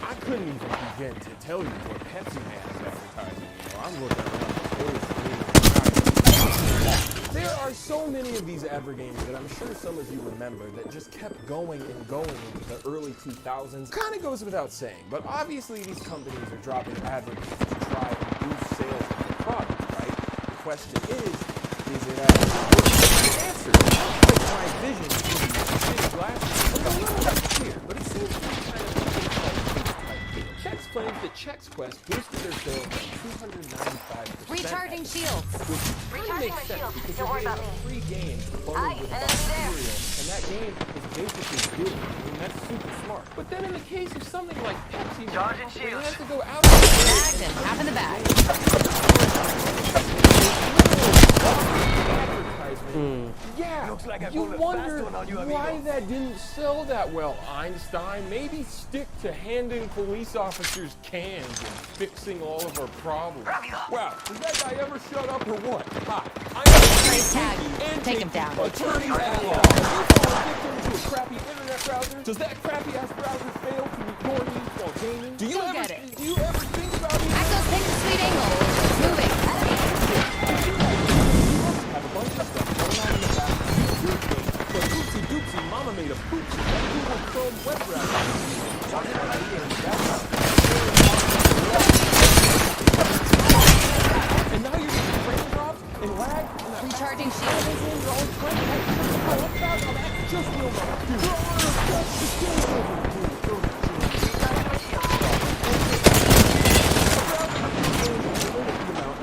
I couldn't even begin to tell you what Pepsi-Man is advertising. You know, I'm looking around. There are so many of these advert games that I'm sure some of you remember that just kept going and going into the early 2000s. Kind of goes without saying, but obviously these companies are dropping adverts to try and boost sales of their product, right? The question is it the answer? Like my vision in big glasses is a little unclear, but it seems to be kind of Chex claims that Chex Quest boosted their sales by 295%. Recharging shields. Which kind of makes sense because you're getting a free game bundled with a material, and that game is basically good. I mean, that's super smart. But then in the case of something like Pepsi, they have to go out Bagged and half in the bag. Yeah, looks like you wonder why that didn't sell that well, Einstein. Maybe stick to handing police officers cans and fixing all of our problems. Wow, does that guy ever shut up or what? Hi, I'm Take him down. attorney at law. Have you fallen victim to a crappy internet browser? Does that crappy ass browser fail to record you while gaming? Do you ever think about it? Echo's taking a sweet angle. It's moving. Have a bunch of stuff going on in the back. But oopsie doopsie, mama made a poop. That Google Chrome web browser. And now you're getting frame drops and lag. Recharging shield. Just real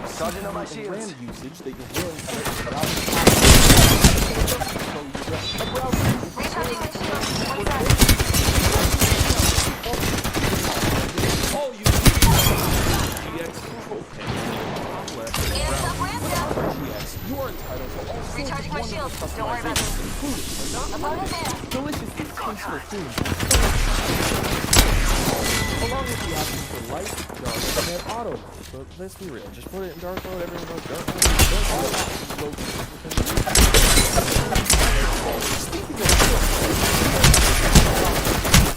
Sergeant on my shield. Usage that you're willing to all you GX control you are entitled to all Recharging my shield. Don't worry about this. including, but not delicious tasteful food. Along with the options for light, dark, and auto mode. But let's be real, just put it in dark mode, everyone goes dark mode. All options located within Speaking of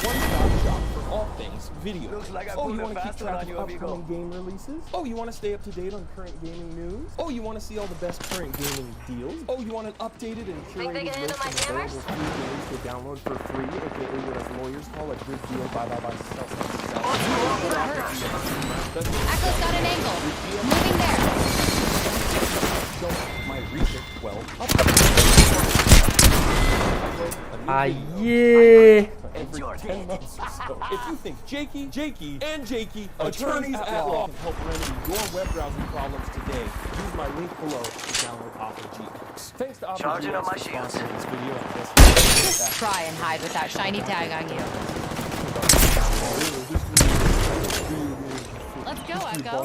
one-stop shop for all things video. Oh, you want to keep track of upcoming game releases? Oh, you want to stay up to date on current gaming news? Oh, you want to see all the best current gaming deals? Oh, you want an updated and curated list of available free games to download for free, aka what us lawyers call a good deal, buy, sell, sell, sell. Echo's got an angle. Moving there. My recent 12 Yeah. every 10 months or so. If you think Jakey, attorneys at law can help remedy your web browsing problems today, use my link below to download Opera GX. Thanks to Opera Charging GX on my for shields. sponsoring this video. Just try and hide with that shiny tag on you. Let's go, Echo.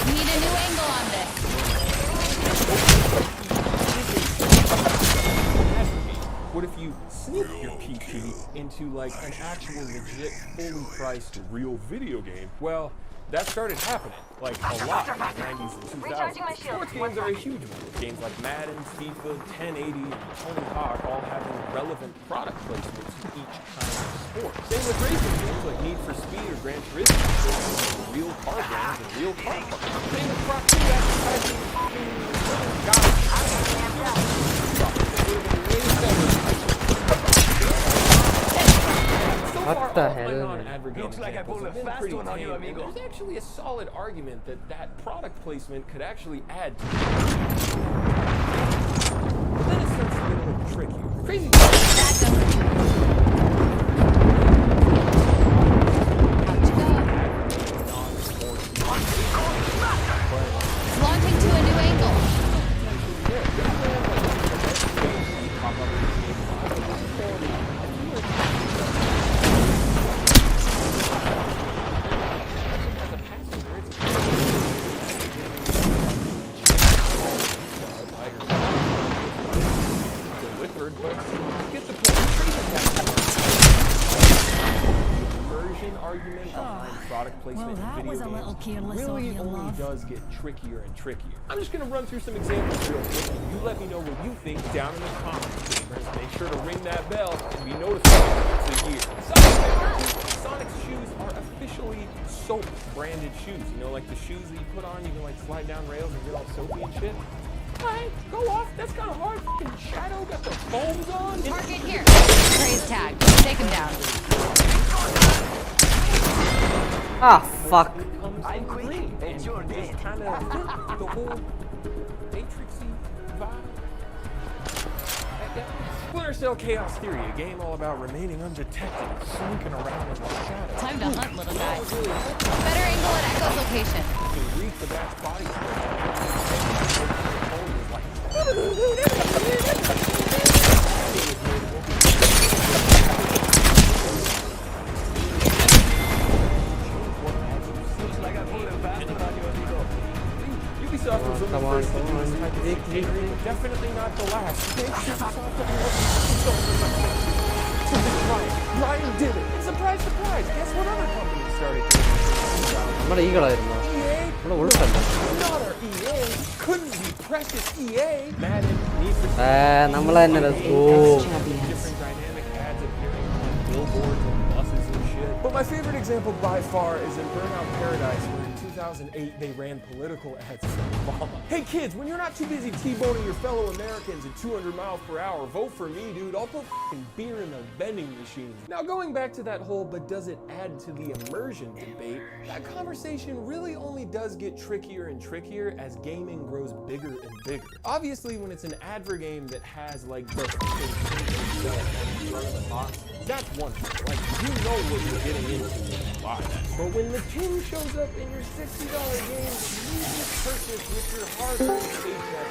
We need a new angle on this. What if you sneak your PP into like an actual legit, fully priced, real video game? Well, that started happening like a lot in the 90s and 2000s. Sports games are a huge one. Games like Madden, FIFA, 1080, and Tony Hawk all having relevant product placements in each kind of sport. Same with racing games like Need for Speed or Gran Turismo, real car brands and real car parts. Same with Prop 2 advertising. What the hell, man? Looks like I pulled a fast one on you, amigo. There's actually a solid argument that that product placement could actually add to it. But then it starts to get a little trickier. Crazy. Launching to a new angle. Really only does get trickier and trickier. I'm just going to run through some examples real quick, and you let me know what you think down in the comments, gamers. Make sure to ring that bell to be notified once a year. Sonic's shoes are officially soap branded shoes. You know, like the shoes that you put on, you can like slide down rails and get all soapy and shit. Alright, go off. That's kind of hard. Fucking Shadow got the foams on. Target here. Praise tag. Take him down. Ah, fuck. I'm quitting. It's your day. Kind of the whole Matrixy vibe. Splinter Cell Chaos Theory, a game all about remaining undetected, slinking around in the shadows. Time to hunt, little guy. Better angle at Echo's location. You reach the bat's body. Come on. Definitely not the last. Ryan did it. And surprise, surprise. Guess what other company started doing നമ്മുടെ ഈകളായിരുന്നു നമ്മുടെ ഉൾപ്പല്ല Another EA. Couldn't be precious EA. Madden, Need for നമ്മളെ തന്നെ different dynamic ads appearing on billboards and buses and shit. But my favorite example by far is in Burnout Paradise, where in 2008 they ran political ads for Obama. Hey kids, when you're not too busy T-boning your fellow Americans at 200 miles per hour, vote for me, dude. I'll put f***ing beer in the vending machine. Now going back to that whole but does it add to the immersion debate, that conversation really only does get trickier and trickier as gaming grows bigger and bigger. Obviously when it's an adver game that has like the front of the box, that's one thing. Like, you know what you're getting into when you buy that. But when the king shows up in your $60 game that you just purchased with your hard-earned paycheck,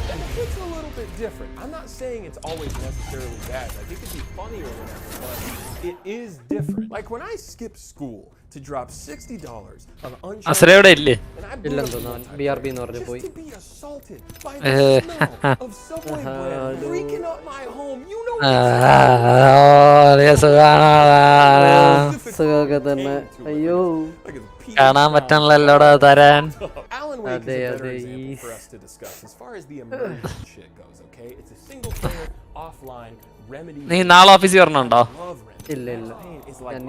then it's a little bit different. I'm not saying it's always necessarily bad. Like, it could be funny or whatever, but it is different. Like, when I skip school to drop $60 on Uncharted, and I blew up just to be assaulted by the smell of Subway bread freaking up my home. You know അയ്യോ കാണാൻ പറ്റണല്ലോടാ തരാൻ Alan Wake is a better example for us to discuss as far as the immersion shit goes, okay? It's a single player, offline, Remedy. നീ നാളെ ഓഫീസിൽ വരണുണ്ടോ? ഇല്ല ഇല്ല. ഞാൻ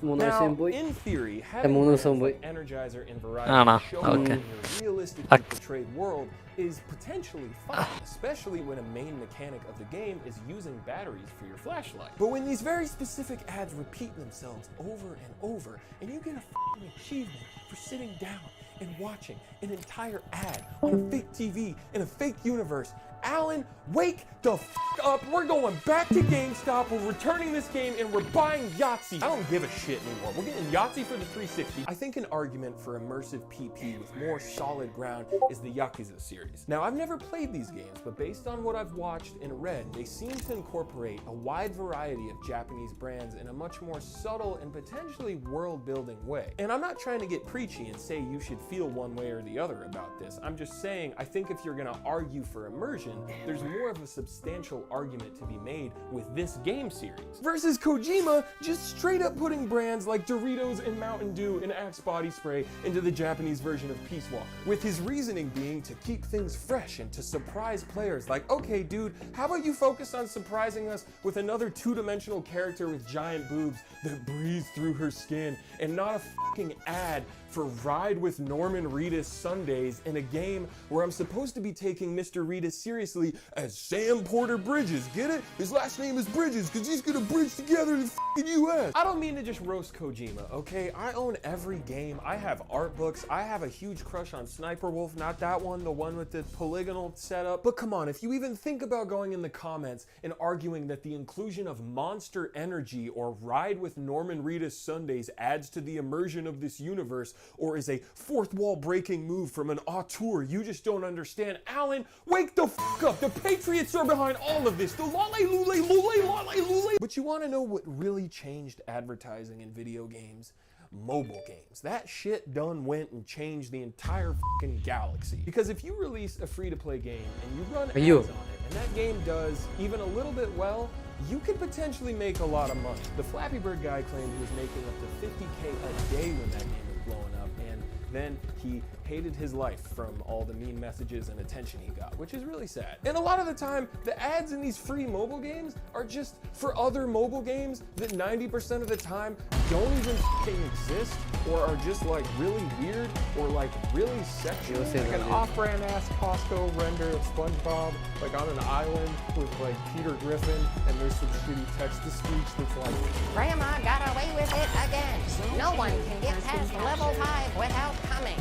Now, in theory, having brands like Energizer and Verizon show up in your realistically portrayed world is potentially fun, especially when a main mechanic of the game is using batteries for your flashlight. But when these very specific ads repeat themselves over and over, and you get a fucking achievement for sitting down and watching an entire ad on a fake TV in a fake universe, Alan, wake the fuck up. We're going back to GameStop. We're returning this game and we're buying Yahtzee. I don't give a shit anymore. We're getting Yahtzee for the 360. I think an argument for immersive PP with more solid ground is the Yakuza series. Now, I've never played these games, but based on what I've watched and read, they seem to incorporate a wide variety of Japanese brands in a much more subtle and potentially world-building way. And I'm not trying to get preachy and say you should feel one way or the other about this. I'm just saying I think if you're going to argue for immersion, there's more of a substantial argument to be made with this game series. Versus Kojima just straight up putting brands like Doritos and Mountain Dew and Axe body spray into the Japanese version of Peace Walker. With his reasoning being to keep things fresh and to surprise players. Like, okay dude, how about you focus on surprising us with another two-dimensional character with giant boobs that breathe through her skin and not a fucking ad for Ride with Norman Reedus Sundays in a game where I'm supposed to be taking Mr. Reedus seriously as Sam Porter Bridges. Get it? His last name is Bridges because he's gonna bridge together the fucking US. I don't mean to just roast Kojima, okay? I own every game. I have art books. I have a huge crush on Sniper Wolf, not that one, the one with the polygonal setup. But come on, if you even think about going in the comments and arguing that the inclusion of Monster Energy or Ride with Norman Reedus Sundays adds to the immersion of this universe or is a fourth wall breaking move from an auteur, you just don't understand. Alan, wake the fuck up. The Patriots are behind all of this. The lale lule lule lale lule. But you want to know what really changed advertising in video games? Mobile games. That shit done went and changed the entire fucking galaxy. Because if you release a free-to-play game and you run ads on it, and that game does even a little bit well, you could potentially make a lot of money. The Flappy Bird guy claimed he was making up to $50K a day when that game was blowing up, and then he hated his life from all the mean messages and attention he got, which is really sad. And a lot of the time, the ads in these free mobile games are just for other mobile games that 90% of the time don't even fucking exist or are just like really weird or like really sexual. Like an off-brand ass Costco render of SpongeBob like on an island with like Peter Griffin and there's some shitty text-to-speech that's like, Grandma got away with it again. No one can get past level 5 without coming.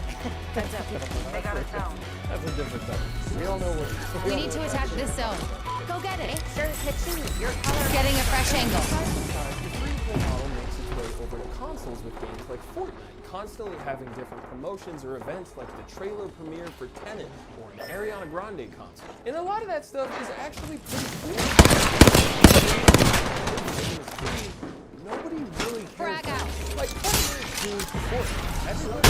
That's up. They got it down. That's a different thing. We all know what. We need to attack this zone. Go get it. Make sure to choose your color. Getting a fresh angle. The free-play model makes its way over to consoles with games like Fortnite, constantly having different promotions or events like the trailer premiere for Tenet or an Ariana Grande concert. And a lot of that stuff is actually pretty cool. Nobody really cares. Like, Fortnite that's what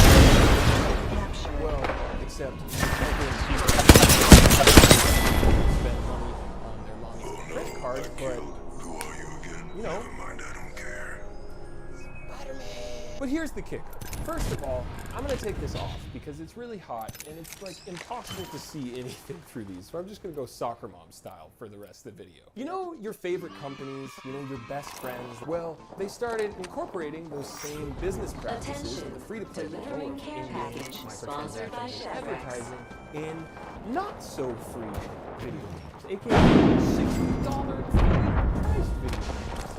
well, except spend money on their long credit cards, but you know. But here's the kicker. First of all, I'm gonna take this off because it's really hot and it's like impossible to see anything through these. So I'm just gonna go soccer mom style for the rest of the video. You know your favorite companies, you know your best friends, well, they started incorporating those same business practices in the free-to-play model of in-game microtransactions and advertising in not so free video games, aka $60 free-priced video games.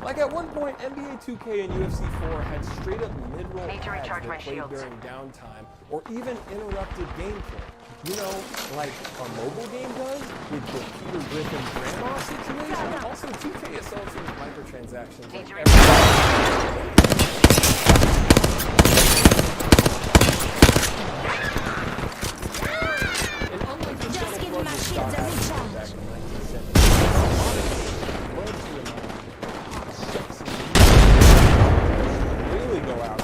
Like at one point, NBA 2K and UFC 4 had straight up mid-roll ads that played during downtime or even interrupted gameplay. You know, like a mobile game does with the Peter Griffin grandma situation. Also, 2K assaults with microtransactions. Like and unlike the just give my shit to recharge. Back in 1970, really go out.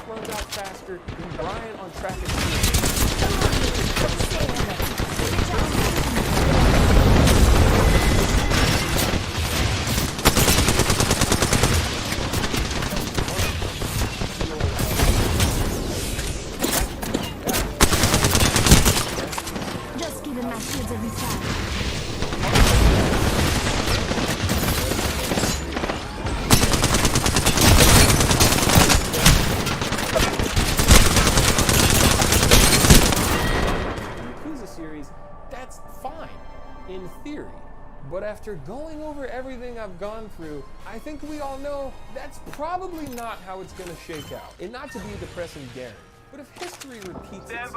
Runs out faster than Brian on track and field. my shields a recharge. Yakuza series, that's fine, in theory. But after going over everything I've gone through, I think we all know that's probably not how it's gonna shake out. And not to be a depressing Garen, but if history repeats itself,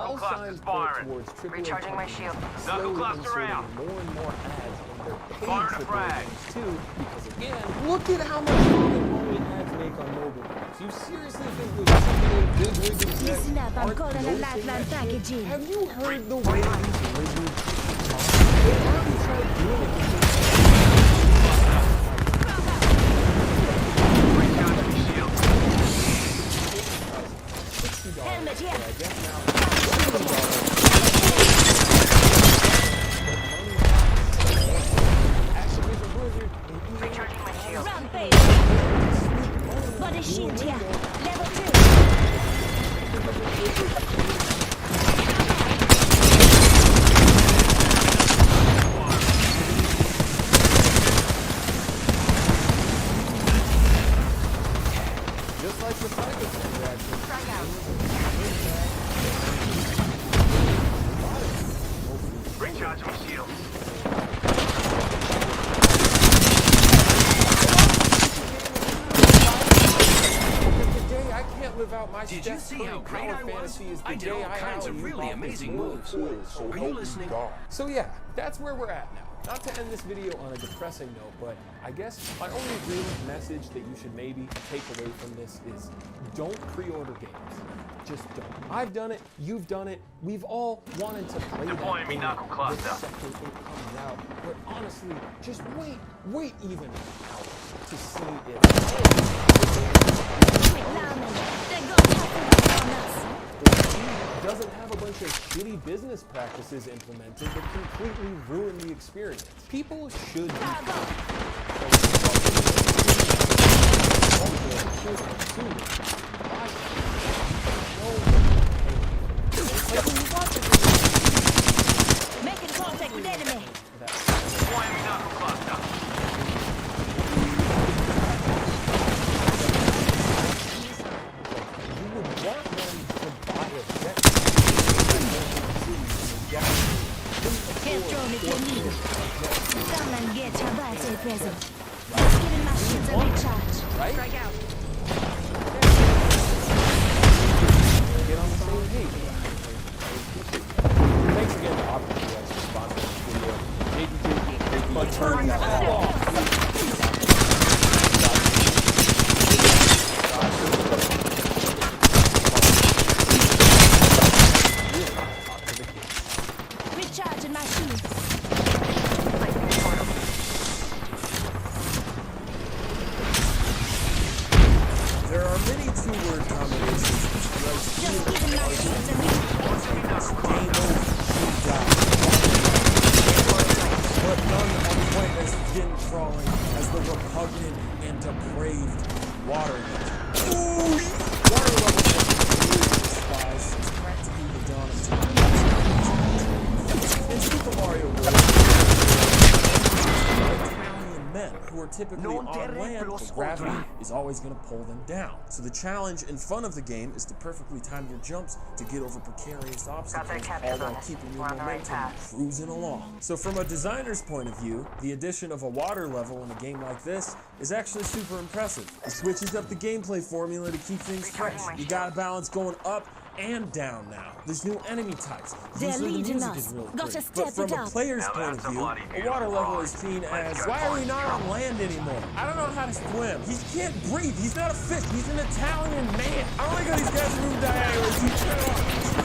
all signs point towards Recharging my shield. slowly inserting more and more ads in their paid AAA games too, because again, look at how much money ads make on mobile games. You seriously think those big wig execs Listen up, I'm aren't calling a noticing lifeline that shit? packaging. Have you heard the way these lizards talk? They already tried doing it. Helmet here. I guess now. Activision Blizzard and Recharging my shield. Rampage. Body shield here. Level 2. just like the Psycho transaction. Strike out. Recharging my shields. Today I can't live out my Did you see how great I was? fantasy is the I did day all I kinds of out really you amazing off moves. this Are you listening? So yeah, that's where we're at now. Not to end this video on a depressing note, but I guess my only real message that you should maybe take away from this is don't pre-order games. Just don't. I've done it, you've done it, we've all wanted to play Deploying that me game knuckle cluster. the second it comes out. But honestly, just wait even out to see if doesn't have a bunch of shitty business practices implemented that completely ruin the experience. People should be Making contact with enemy. Deploying me knuckle cluster. you would want them to buy a deck. Can't throw me if you need it. Come and get your birthday present. Just giving my shields a recharge. Right? Strike out. Get on the same page. Thanks again to Opera for sponsoring this video. JDG, but turn that off. Recharging my shields. There are many two-word combinations which Just giving my shields a recharge. game over, you die. But none are quite as skin-crawling as the repugnant and depraved water level. Water level spies is practically the dawn of time. In Super Mario World, Italian men who are typically on land, but gravity is always going to pull them down. So the challenge and fun of the game is to perfectly time your jumps to get over precarious obstacles, all while keeping your momentum cruising along. So from a designer's point of view, the addition of a water level in a game like this is actually super impressive. It switches up the gameplay formula to keep things fresh. You got a balance going up and down now. There's new enemy types. They're Usually the leading music us. is really Gotta pretty. step But from it a up. player's point of view, a water level is seen as, why are we not on land anymore? I don't know how to swim. He can't breathe. He's not a fish. He's an Italian man. I don't like how these guys move diagonally.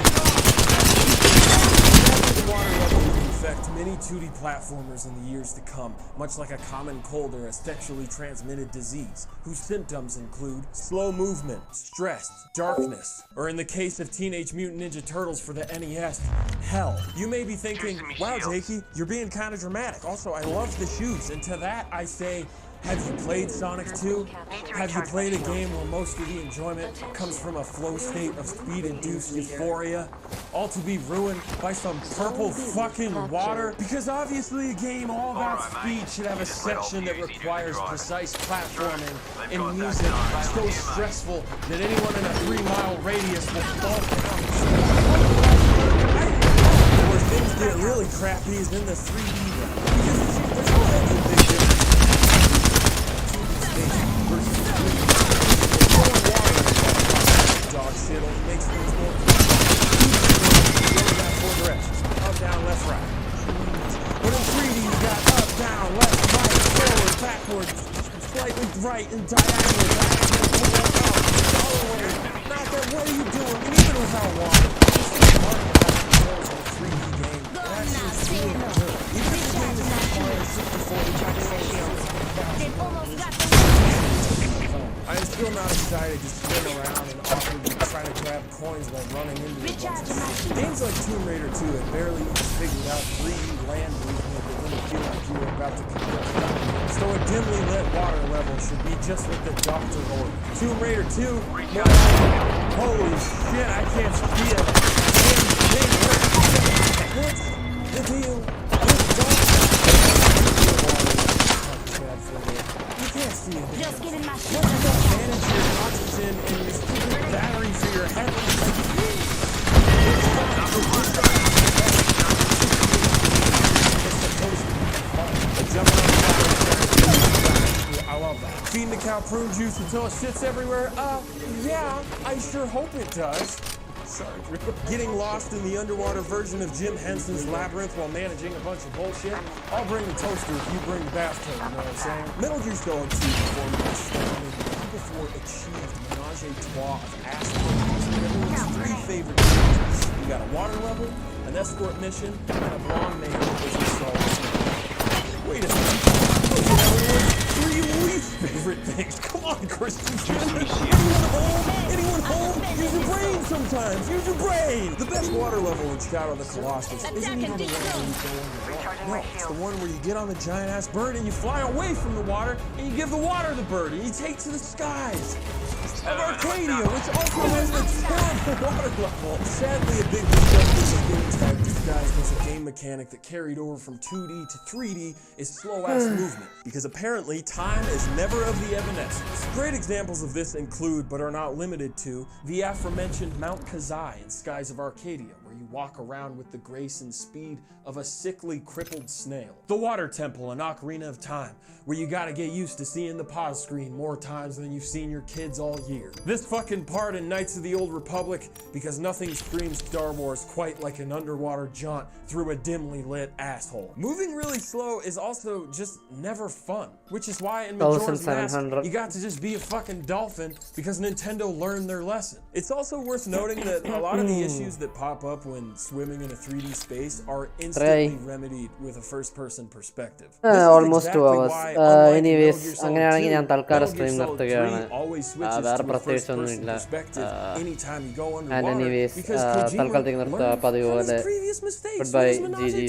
The water level will infect many 2D platformers in the years to come, much like a common cold or a sexually transmitted disease, whose symptoms include slow movement, stress, darkness, or in the case of Teenage Mutant Ninja Turtles for the NES, hell. You may be thinking, wow, Jakey, you're being kind of dramatic. Also, I love the shoes, and to that I say, Have you played Sonic 2? Have you played a game where most of the enjoyment comes from a flow state of speed-induced euphoria, all to be ruined by some purple fucking water? Because obviously a game all about speed should have a section that requires precise platforming and music so stressful that anyone in a 3-mile radius will fall down. Where things get really crappy is in the 3D realm. Because there's already a big difference. Dog shit only makes things more four directions. Up, down, left, right. But in 3D you got up, down, left, right, forward, backward, slightly right, and diagonal, not that, what are you doing? And even without water, you still learn about the controls of a 3D game. That's just really good. Even if the game is requiring 64 I am still not excited to spin around and awkwardly try to grab coins while running into the bunch. Games like Tomb Raider 2 have barely even figured out 3D land movement that didn't feel like you were about to commit. So a dimly lit water level should be just what the doctor ordered. Tomb Raider 2, holy shit, I can't see it. What's the deal with doctor? You can't see it. Just getting my shit. Manage your oxygen and your stupid battery for your head. I love that. Feeding the cow prune juice until it shits everywhere? Yeah, I sure hope it does. Sorry, Drew. Getting lost in the underwater version of Jim Henson's Labyrinth while managing a bunch of bullshit? I'll bring the toaster if you bring the bathtub, you know what I'm saying? Metal Gear Solid 2 performed astounding before achieved menage a trois of ass and everyone's three favorite features. You got a water level, an escort mission, and a blonde man with a solid. Wait a second. Those are everyone's three least favorite things. Come on, Christian. Anyone home? Use your brain sometimes. Use your brain. The best water level in Shadow of the Colossus isn't even the one where you go underwater. No, it's the one where you get on the giant ass bird and you fly away from the water and you give the water the bird and you take to the skies. Of Arcadia, which also has a terrible water level. Sadly, a big disruptor of game tag disguised as a game mechanic that carried over from 2D to 3D is slow-ass movement, because apparently time is never of the evanescence. Great examples of this include, but are not limited to, the aforementioned Mount Kazai in Skies of Arcadia, where you walk around with the grace and speed of a sickly, crippled snail. The Water Temple in Ocarina of Time, where you gotta get used to seeing the pause screen more times than you've seen your kids all year. This fucking part in Knights of the Old Republic, because nothing screams Star Wars quite like an underwater jaunt through a dimly lit asshole. Moving really slow is also just never fun, which is why in Majora's Mask, you got to just be a fucking dolphin because Nintendo learned their lesson. It's also worth noting that a lot of the issues that pop up when swimming in a 3D space are instantly remedied with a first-person perspective. Almost 2 hours. Anyways, അങ്ങനെയാണെങ്കിൽ ഞാൻ തൽക്കാലം stream നിർത്തുകയാണ്. വേറെ പ്രത്യേകിച്ചൊന്നുമില്ല. And anyways തൽക്കാലത്തേക്ക് നിർത്തുക പതിവ് പോലെ. Good bye, G G.